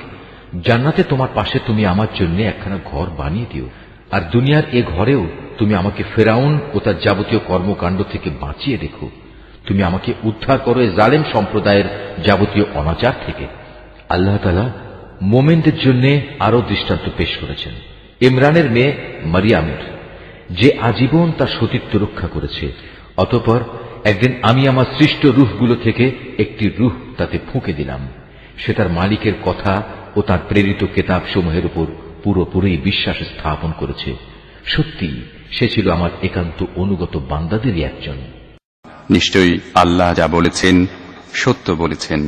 জান্নাতে তোমার পাশে তুমি আমার জন্য একখানা ঘর বানিয়ে দিও, আর দুনিয়ার এ ঘরেও তুমি আমাকে ফেরাউন ও তার যাবতীয় কর্মকাণ্ড থেকে বাঁচিয়ে রেখো। তুমি আমাকে উদ্ধার করো এ জালেম সম্প্রদায়ের যাবতীয় অনাচার থেকে। আল্লাহ তাআলা মুমিনদের জন্য আরো দৃষ্টান্ত পেশ করেছেন ইমরানের মেয়ে মারিয়ামের, যে আজীবন তার সতীত্ব রক্ষা করেছে। অতঃপর একদিন আমি আমার সৃষ্ট রূহগুলো থেকে একটি রূহ তাতে ফুঁকে দিলাম। সে তার মালিকের কথা ও তার প্রেরিত কেতাব সমূহের উপর পুরোপুরি বিশ্বাস স্থাপন করেছে। সত্যি সে ছিল আমার একান্ত অনুগত বান্দাদেরই একজন। নিশ্চয়ই আল্লাহ যা বলেছেন সত্য বলেছেন।